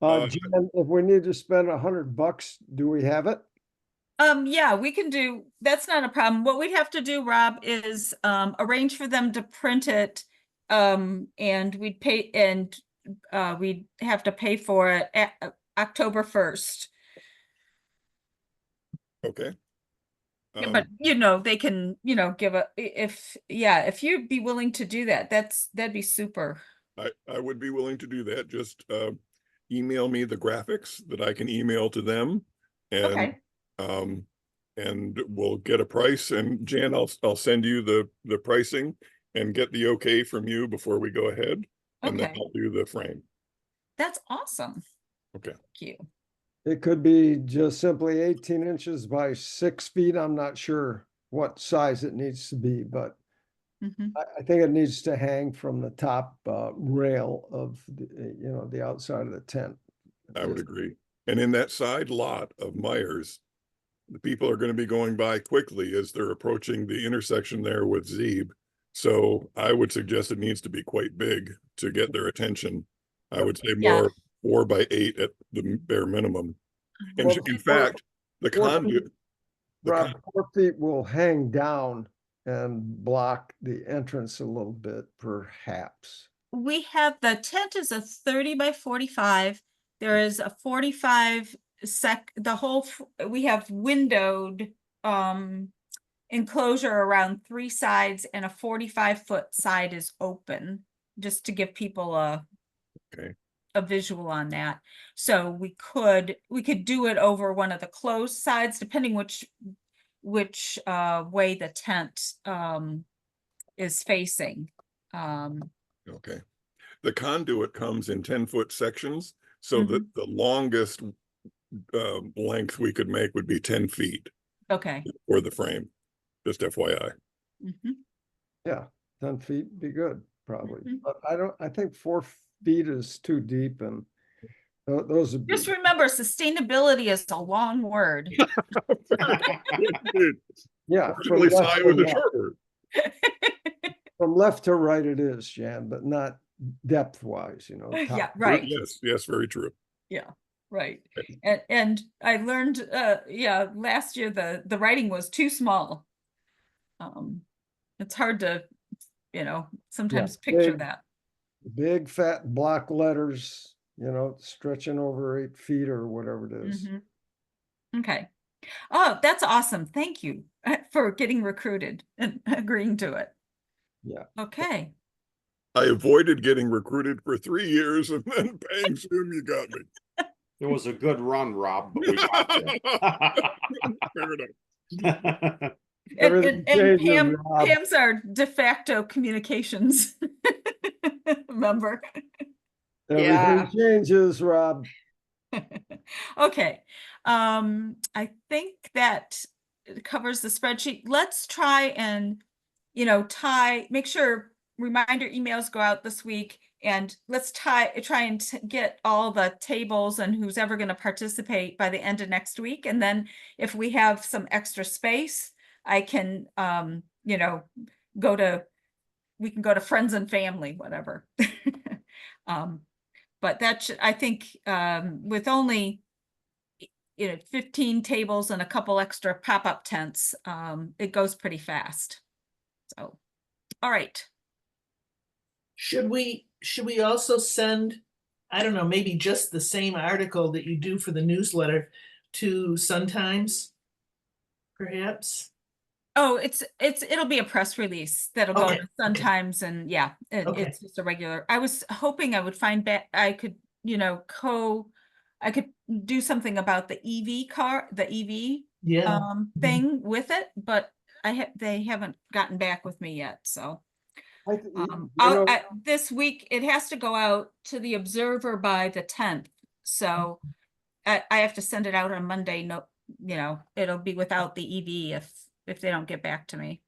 if we need to spend $100, do we have it? Yeah, we can do, that's not a problem. What we'd have to do, Rob, is arrange for them to print it. And we'd pay, and we'd have to pay for it at October 1st. Okay. Yeah, but they can, give if you'd be willing to do that, that'd be super. I would be willing to do that. Just email me the graphics that I can email to them, and Okay. And we'll get a price. And Jan, I'll send you the pricing and get the okay from you before we go ahead, and then Okay. I'll do the frame. That's awesome. Okay. Thank you. It could be just simply 18 inches by 6 feet. I'm not sure what size it needs to be, but Mhm. I think it needs to hang from the top rail of the outside of the tent. I would agree. And in that side lot of Myers, the people are going to be going by quickly as they're approaching the intersection there with Zeeb. So I would suggest it needs to be quite big to get their attention. I would say Yeah. more 4x8 at the bare minimum. And Well, in fact, the 4 feet, conduit, Rob, 4 feet will hang down and block the entrance a little bit, perhaps. We have, the tent is a 30 by 45. There is a 45 we have windowed enclosure around 3 sides, and a 45-foot side is open, just to give people a visual on that. So we could do it over one of the closed sides, depending which way the tent is facing. Okay. The conduit comes in 10-foot sections. So that the longest length we could make would be 10 feet Okay. for the frame, just FYI. Mhm. Yeah, 10 feet be good, probably. Mhm. But I think 4 feet is too deep and those would be, Just remember, sustainability is a long word. yeah. Originally, Scio was a short word. From left to right it is, Jan, but not depth wise, you know. Yeah, top- right. Yes, very true. Yeah, right. And I learned, yeah, last year the writing was too small. It's hard to, sometimes picture big- that. Big fat block letters, you know, stretching over 8 feet or whatever it is. Mhm. Okay. Oh, that's awesome. Thank you for getting recruited and agreeing to it. Yeah. Okay. I avoided getting recruited for 3 years and then bang, zoom, you got me. It was a good run, Rob, but we got Fair enough. you. Everything And changes, Rob. Pam's our de facto communications member. Everything changes, Rob. Okay, I think that covers the spreadsheet. Let's try and, make sure reminder emails go out this week, and let's try and get all the tables and who's ever going to participate by the end of next week. And then if we have some extra space, I can, we can go to friends and family, whatever. But that should, I think, with only 15 tables and a couple extra pop-up tents, it goes pretty fast. So, all right. Should we also send, I don't know, maybe just the same article that you do for the newsletter to Sun Times? Perhaps? Oh, it'll be a press release that'll go Okay, to Sun okay. Times, and yeah, Okay. it's just a regular. I was hoping I would find I could, I could do something about the EV car, the EV Yeah. thing with it, but they haven't gotten back with me yet, so. This week, it has to go out to the Observer by the 10th. So I have to send it out on Monday. No, it'll be without the EV if they don't get back to me.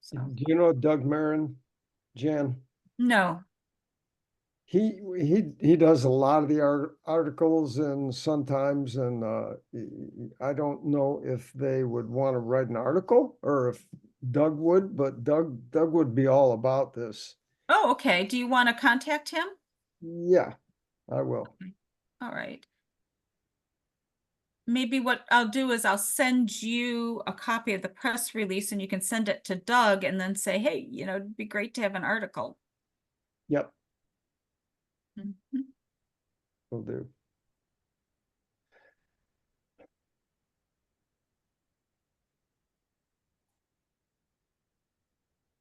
So, Do you know Doug Marin, Jan? no. He does a lot of the articles and sometimes, and I don't know if they would want to write an article or if Doug would, but Doug would be all about this. Oh, okay. Do you want to contact him? Yeah, I will. All right. Maybe what I'll do is I'll send you a copy of the press release and you can send it to Doug and then say, hey, it'd be great to have an article. Yep, Mhm. will do.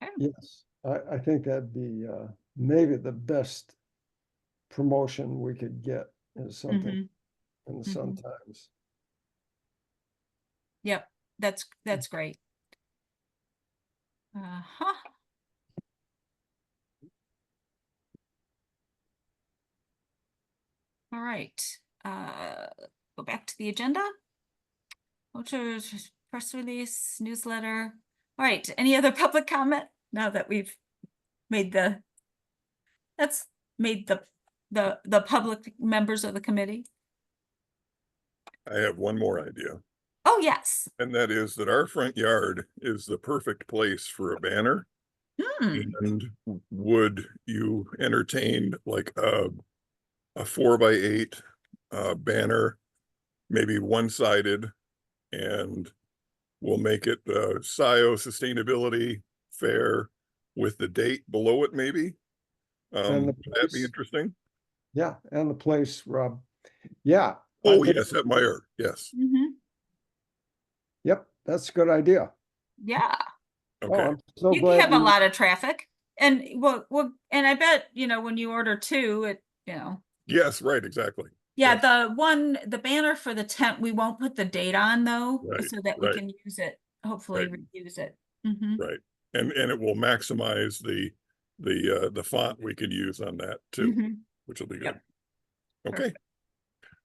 Okay. Yes, I think that'd be maybe the best promotion we could get is something Mhm. in the Sun Times. Yep, that's great. Uh-huh. All right. Go back to the agenda. Vouchers, press release, newsletter. All right. Any other public comment now that we've made the public members of the committee? I have one more idea, Oh, yes. and that is that our front yard is the perfect place for a banner. And would you entertain like a 4x8 banner, maybe one-sided, and we'll make it Scio Sustainability Fair with the date below it, maybe? And the Would that be place. interesting? Yeah, and the place, Rob. Yeah. Oh, yes, at Meyer, yes. Yep, that's a good idea. Yeah. Oh, Okay, I'm so You glad have a you- lot of traffic. And and I bet, when you order two, yes, right, exactly. yeah, Yes. the banner for the tent, we won't put the date on though, Right, so that we right. can use it, hopefully Right. reuse it. Mhm. Right, and it will maximize the font we could use on that too, Mhm. which will be good. Yep. Okay,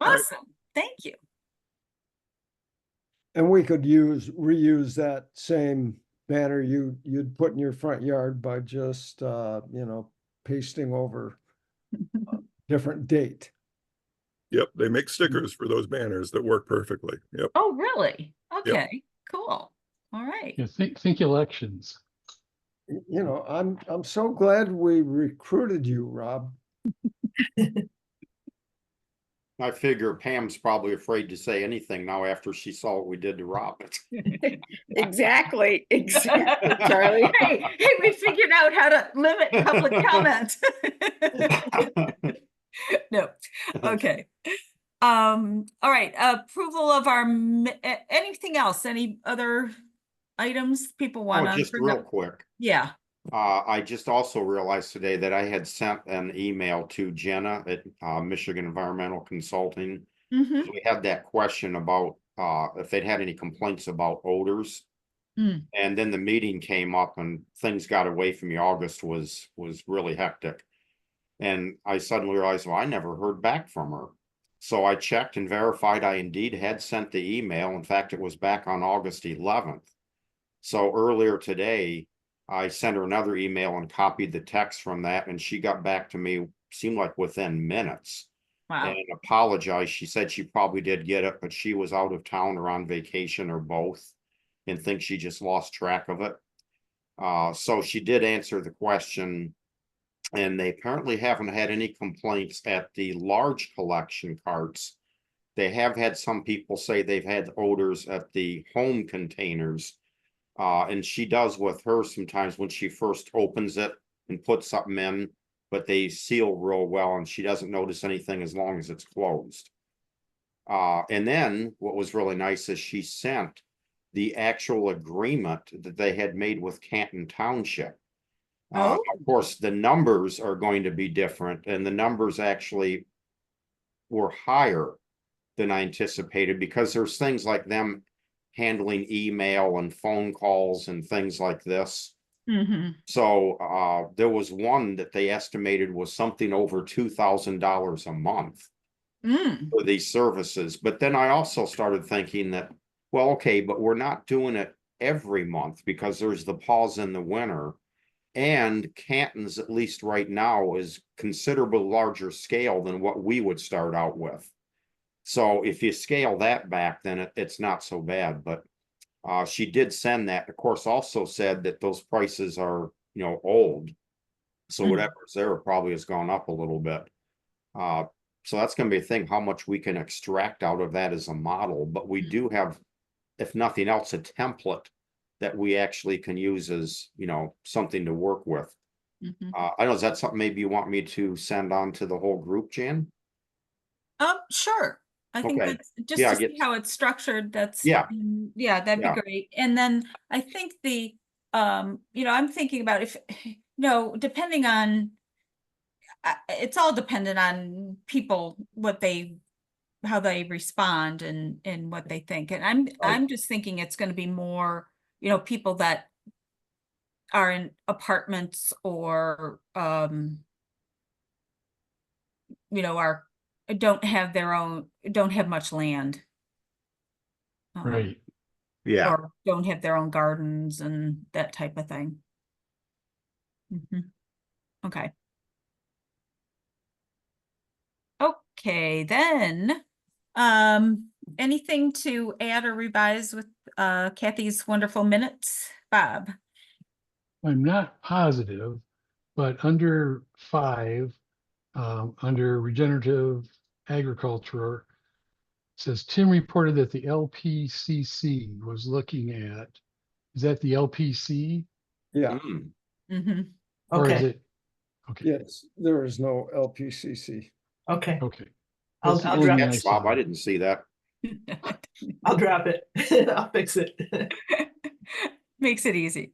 right. Awesome. Thank you. And we could reuse that same banner you'd put in your front yard by just, you know, pasting over a different date. Yep, they make stickers for those banners that work perfectly. Yep. Oh, really? Okay, cool. All right. Yeah, think elections. You know, I'm so glad we recruited you, Rob. I figure Pam's probably afraid to say anything now after she saw what we did to Robert. Exactly, exactly, Charlie. Hey, we figured out how to limit public comment. No, okay. All right, approval of our, anything else, any other items people Oh, want to just bring real up? quick. Yeah, I just also realized today that I had sent an email to Jenna at Michigan Environmental Consulting. mm-hmm. We had that question about if they'd had any complaints about odors. Mm. And then the meeting came up and things got away from me. August was really hectic. And I suddenly realized, well, I never heard back from her. So I checked and verified I indeed had sent the email. In fact, it was back on August 11th. So earlier today, I sent her another email and copied the text from that, and she got back to me, seemed like within minutes. Wow. And apologized. She said she probably did get it, but she was out of town or on vacation or both, and thinks she just lost track of it. So she did answer the question, and they apparently haven't had any complaints at the large collection carts. They have had some people say they've had odors at the home containers. And she does with her sometimes when she first opens it and puts something in, but they seal real well and she doesn't notice anything as long as it's closed. And then what was really nice is she sent the actual agreement that they had made with Canton Township. Oh. Of course, the numbers are going to be different, and the numbers actually were higher than I anticipated because there's things like them handling email and phone calls and things like this. Mm-hmm. So there was one that they estimated was something over $2,000 a month for these services. But then I also started thinking that, well, okay, but we're not doing it every month because there's the pause in the winter. And Canton's, at least right now, is considerably larger scale than what we would start out with. So if you scale that back, then it's not so bad. But she did send that. Of course, also said that those prices are, you know, old. So whatever's there probably has gone up a little bit. So that's going to be a thing, how much we can extract out of that as a model. But we do have, if nothing else, a template that we actually can use as, you know, something to work with. Mm-hmm. I don't know, is that something maybe you want me to send on to the whole group, Jan? Sure. I think Okay. that's just Yeah, to see how it's structured. That's Yeah. Yeah, that'd Yeah. be great. And then I think the you know, I'm thinking about if you know, depending on it's all dependent on people, how they respond and what they think. And I'm just thinking it's going to be more, you know, people that are in apartments or you know, don't have much land. Right. Yeah. Or don't have their own gardens and that type of thing. Okay. Okay, then, anything to add or revise with Kathy's wonderful minutes, Bob? I'm not positive, but under 5, under regenerative agriculture, says Tim reported that the LPCC was looking at, is that the LPC Yeah, Mm. Mm-hmm. or is Okay, it? Okay, yes, there is no LPCC. okay. okay. I'll That's the drop only thing I That's Bob, I saw. didn't see that. I'll drop it. I'll fix it. Makes it easy.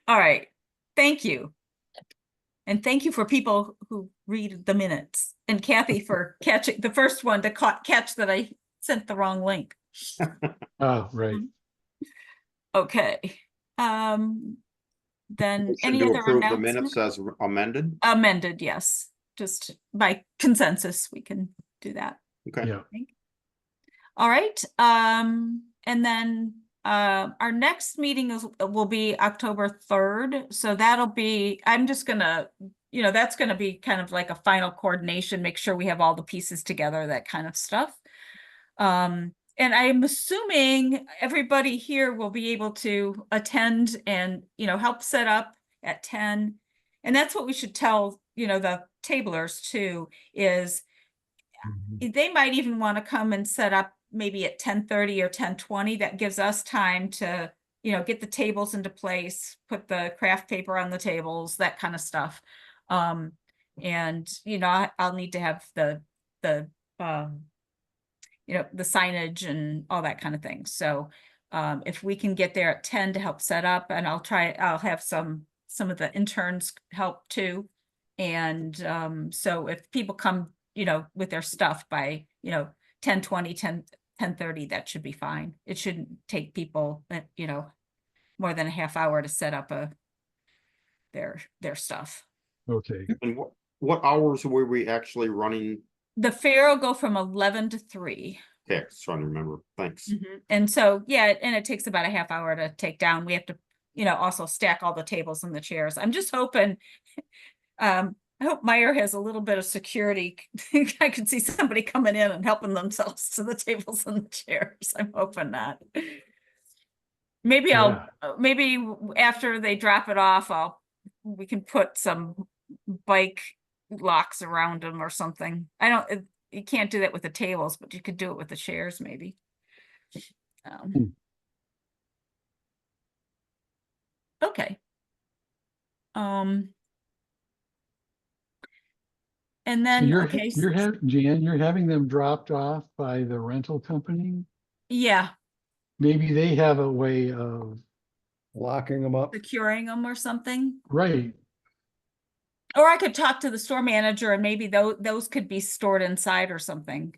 All right. Thank you. And thank you for people who read the minutes. And Kathy for catching the first one to catch that I sent the wrong link. Oh, right. Okay. Then Motion any to other approve the announcements? minutes as amended? Amended, yes. Just by consensus, we can do that. Okay. Yeah. All right, and then our next meeting will be October 3rd. So that'll be, I'm just gonna, that's gonna be kind of like a final coordination, make sure we have all the pieces together, that kind of stuff. And I'm assuming everybody here will be able to attend and, help set up at 10. And that's what we should tell, the tablers too, is they might even want to come and set up maybe at 10:30 or 10:20. That gives us time to, get the tables into place, put the craft paper on the tables, that kind of stuff. And, I'll need to have the, um, the signage and all that kind of thing. So, if we can get there at 10 to help set up, and I'll have some of the interns help too. And, so if people come, with their stuff by, 10:20, 10:30, that should be fine. It shouldn't take people, more than a half hour to set up their stuff. Okay, And what hours were we actually running? The fair will go from 11 to 3. Okay, trying to remember. Thanks. And so, yeah, and it takes about a half hour to take down. We have to, also stack all the tables and the chairs. I'm just hoping, I hope Meyer has a little bit of security. I could see somebody coming in and helping themselves to the tables and the chairs. I'm hoping not. Maybe maybe after they drop it off, we can put some bike locks around them or something. You can't do that with the tables, but you could do it with the chairs maybe. Okay. And so then, you're okay, Jan, you're having them dropped off by the rental company? yeah, Maybe they have a way of, Locking them up. securing them or something. right, Or I could talk to the store manager and maybe those could be stored inside or something.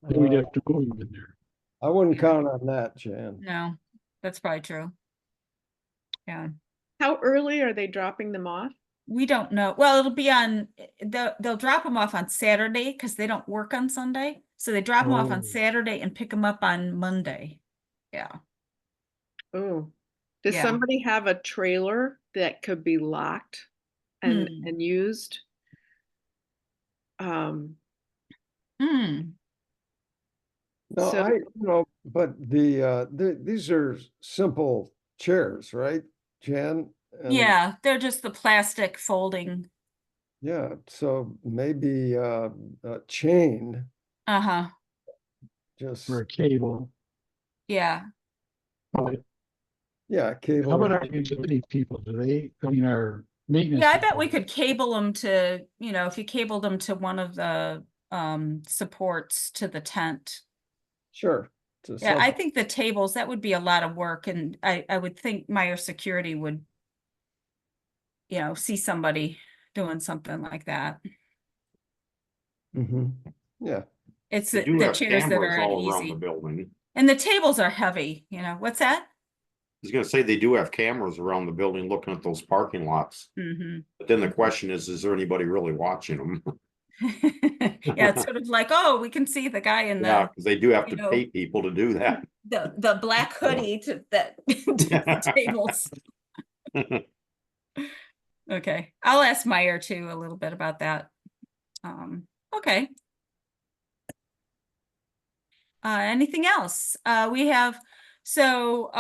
then we'd have to move them in there. I wouldn't count on that, Jan. No, that's probably true. Yeah, How early are they dropping them off? we don't know. Well, it'll be on, they'll drop them off on Saturday because they don't work on Sunday. So they drop them off on Oh. Saturday and pick them up on Monday. Yeah. Oh, does Yeah. somebody have a trailer that could be locked and used? Hmm. No, So- but these are simple chairs, right, Jan? And Yeah, they're just the plastic folding. yeah, so maybe a chain, Uh-huh. just, For a cable. Yeah. But yeah, cable. how about our utility people? Do they, I mean, our maintenance? Yeah, I bet we people, could cable them to, if you cabled them to one of the supports to the tent. Sure. Yeah, I think the tables, that would be a lot of work, and I would think Meyer Security would, see somebody doing something like that. Yeah, It's They do the have chairs that cameras are all around the easy. building. And the tables are heavy, what's that? I was gonna say they do have cameras around the building looking at those parking lots. But then the question is there anybody really watching them? Yeah, it's sort of like, oh, we can see the guy in Yeah, the, because they do have to you know, pay people to do that. the black hoodie to that to the tables. Okay, I'll ask Meyer too a little bit about that. Okay. Anything else? We have, so,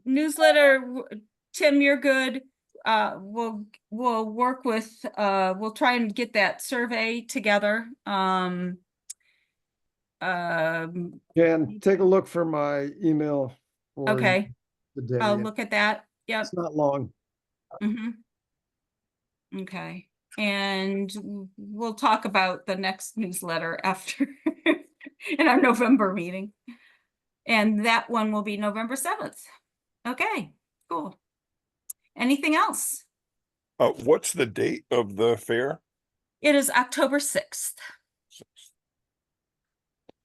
newsletter, Tim, you're good. We'll work with, we'll try and get that survey together. Jan, take a look for my email for Okay, the day. I'll look at that. Yep. It's not long. Okay, and we'll talk about the next newsletter after in our November meeting. And that one will be November 7th. Okay, cool. Anything else? What's the date of the fair? It is October 6th.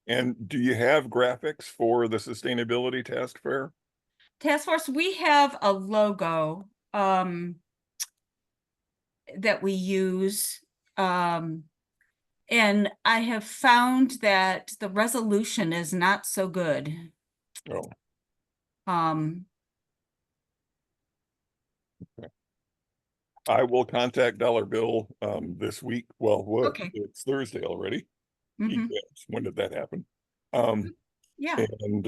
And do you have graphics for the sustainability task fair? Task Force, we have a logo that we use. And I have found that the resolution is not so good. Oh, Um, I will contact Dollar Bill this week. Well, what, Okay. it's Thursday already. mhm, Yes, when did that happen? Um, yeah, and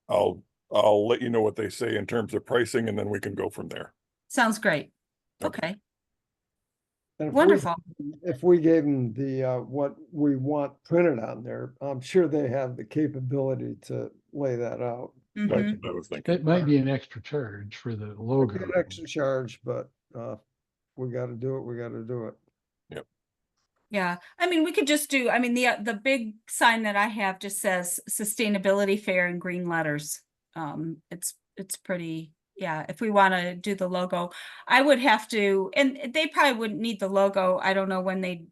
I'll let you know what they say in terms of pricing, and then we can go from there. sounds great. Okay. Okay, And wonderful. if we gave them the, what we want printed on there, I'm sure they have the capability to lay that out. That's Mhm. what I was thinking. It might be an extra charge for the Might be logo. an extra charge, but, we gotta do it, we gotta do it. Yeah, I mean, we could just do, I mean, the big sign that I have just says sustainability fair in green letters. It's pretty, yeah, if we want to do the logo, I would have to, and they probably wouldn't need the logo. I don't know when they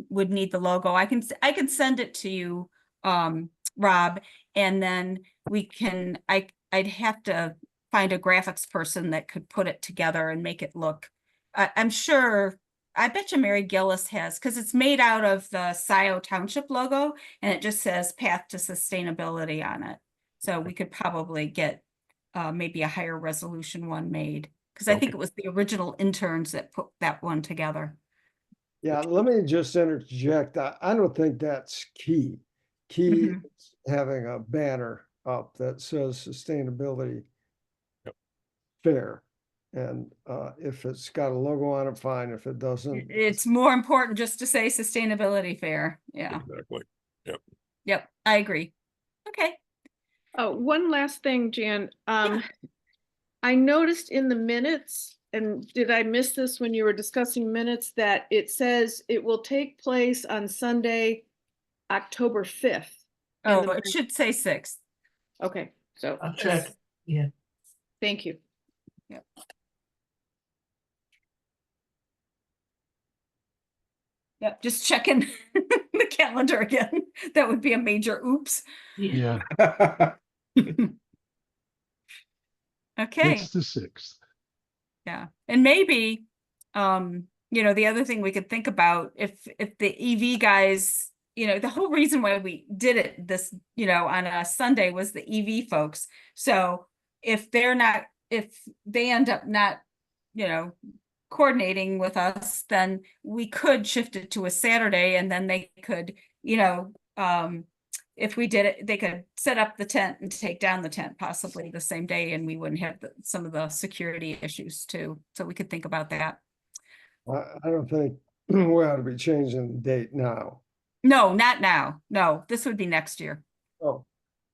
would need the logo. I can send it to you, Rob, and then we can, I'd have to find a graphics person that could put it together and make it look, I'm sure, I bet you Mary Gillis has, because it's made out of the Scio Township logo and it just says Path to Sustainability on it. So we could probably get maybe a higher resolution one made, because I think Okay. it was the original interns that put that one together. Yeah, let me just interject. I don't think that's key. Key Mhm. is having a banner up that says sustainability Yep. fair. And, if it's got a logo on it, fine. If it doesn't, It's more important just to say sustainability fair. Yeah. Exactly. Yep, I agree. Okay. Oh, one last thing, Jan. Yeah. I noticed in the minutes, and did I miss this when you were discussing minutes, that it says it will take place on Sunday, October 5th. Oh, it should say 6th. Okay, so I'll check. Yeah. thank you. Yep, just checking the calendar again. That would be a major oops. Yeah, Okay. it's the 6th. Yeah, and maybe, the other thing we could think about, if the EV guys, the whole reason why we did it this, on a Sunday was the EV folks. So if they end up not, coordinating with us, then we could shift it to a Saturday, and then they could, if we did it, they could set up the tent and take down the tent possibly the same day, and we wouldn't have some of the security issues too. So we could think about that. I don't think we ought to be changing the date now. No, not now. No, this would be next year. Oh,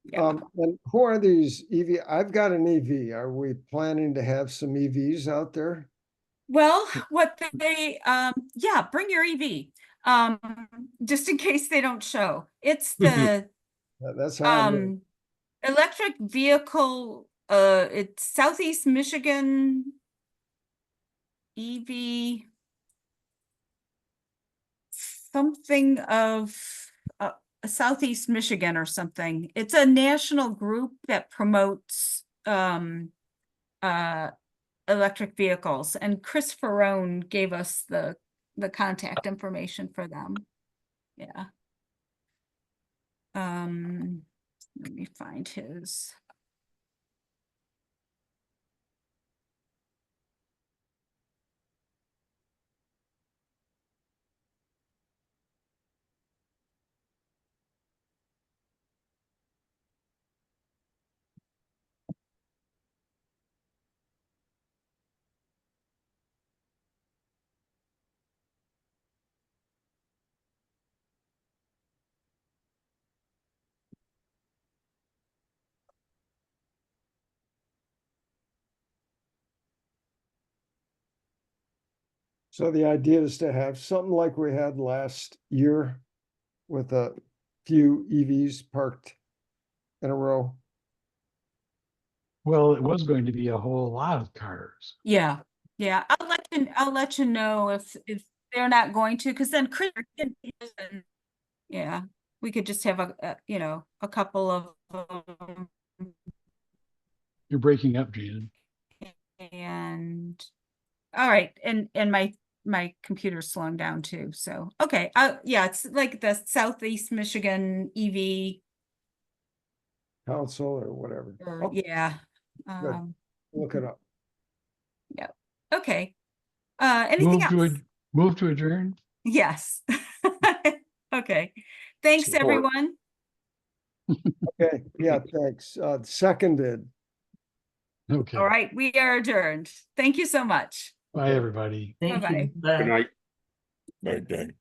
Yeah. and who are these EV? I've got an EV. Are we planning to have some EVs out there? Well, what yeah, bring your EV. Just in case they don't show. It's the That's how I'm, electric vehicle, it's Southeast Michigan EV something of Southeast Michigan or something. It's a national group that promotes electric vehicles, and Chris Ferrone gave us the contact information for them. Yeah. Let me find his. so the idea is to have something like we had last year with a few EVs parked in a row. Well, it was going to be a whole lot of cars. Yeah, yeah. I'll let you know if they're not going to, because then Chris, yeah, we could just have a couple of You're breaking up, Jan. and all right, and my my computer's slowing down too, so, okay, yeah, it's like the Southeast Michigan EV, Council or whatever. or, Oh, yeah. good. Um, Look it up. okay. Anything else? Move to adjourn. Yes. Okay. Thanks, Support. everyone. Okay, yeah, thanks. Seconded. Okay. All right, we are adjourned. Thank you so much. Bye, everybody. Thank Bye-bye. you. Bye. Good night. Right, gang.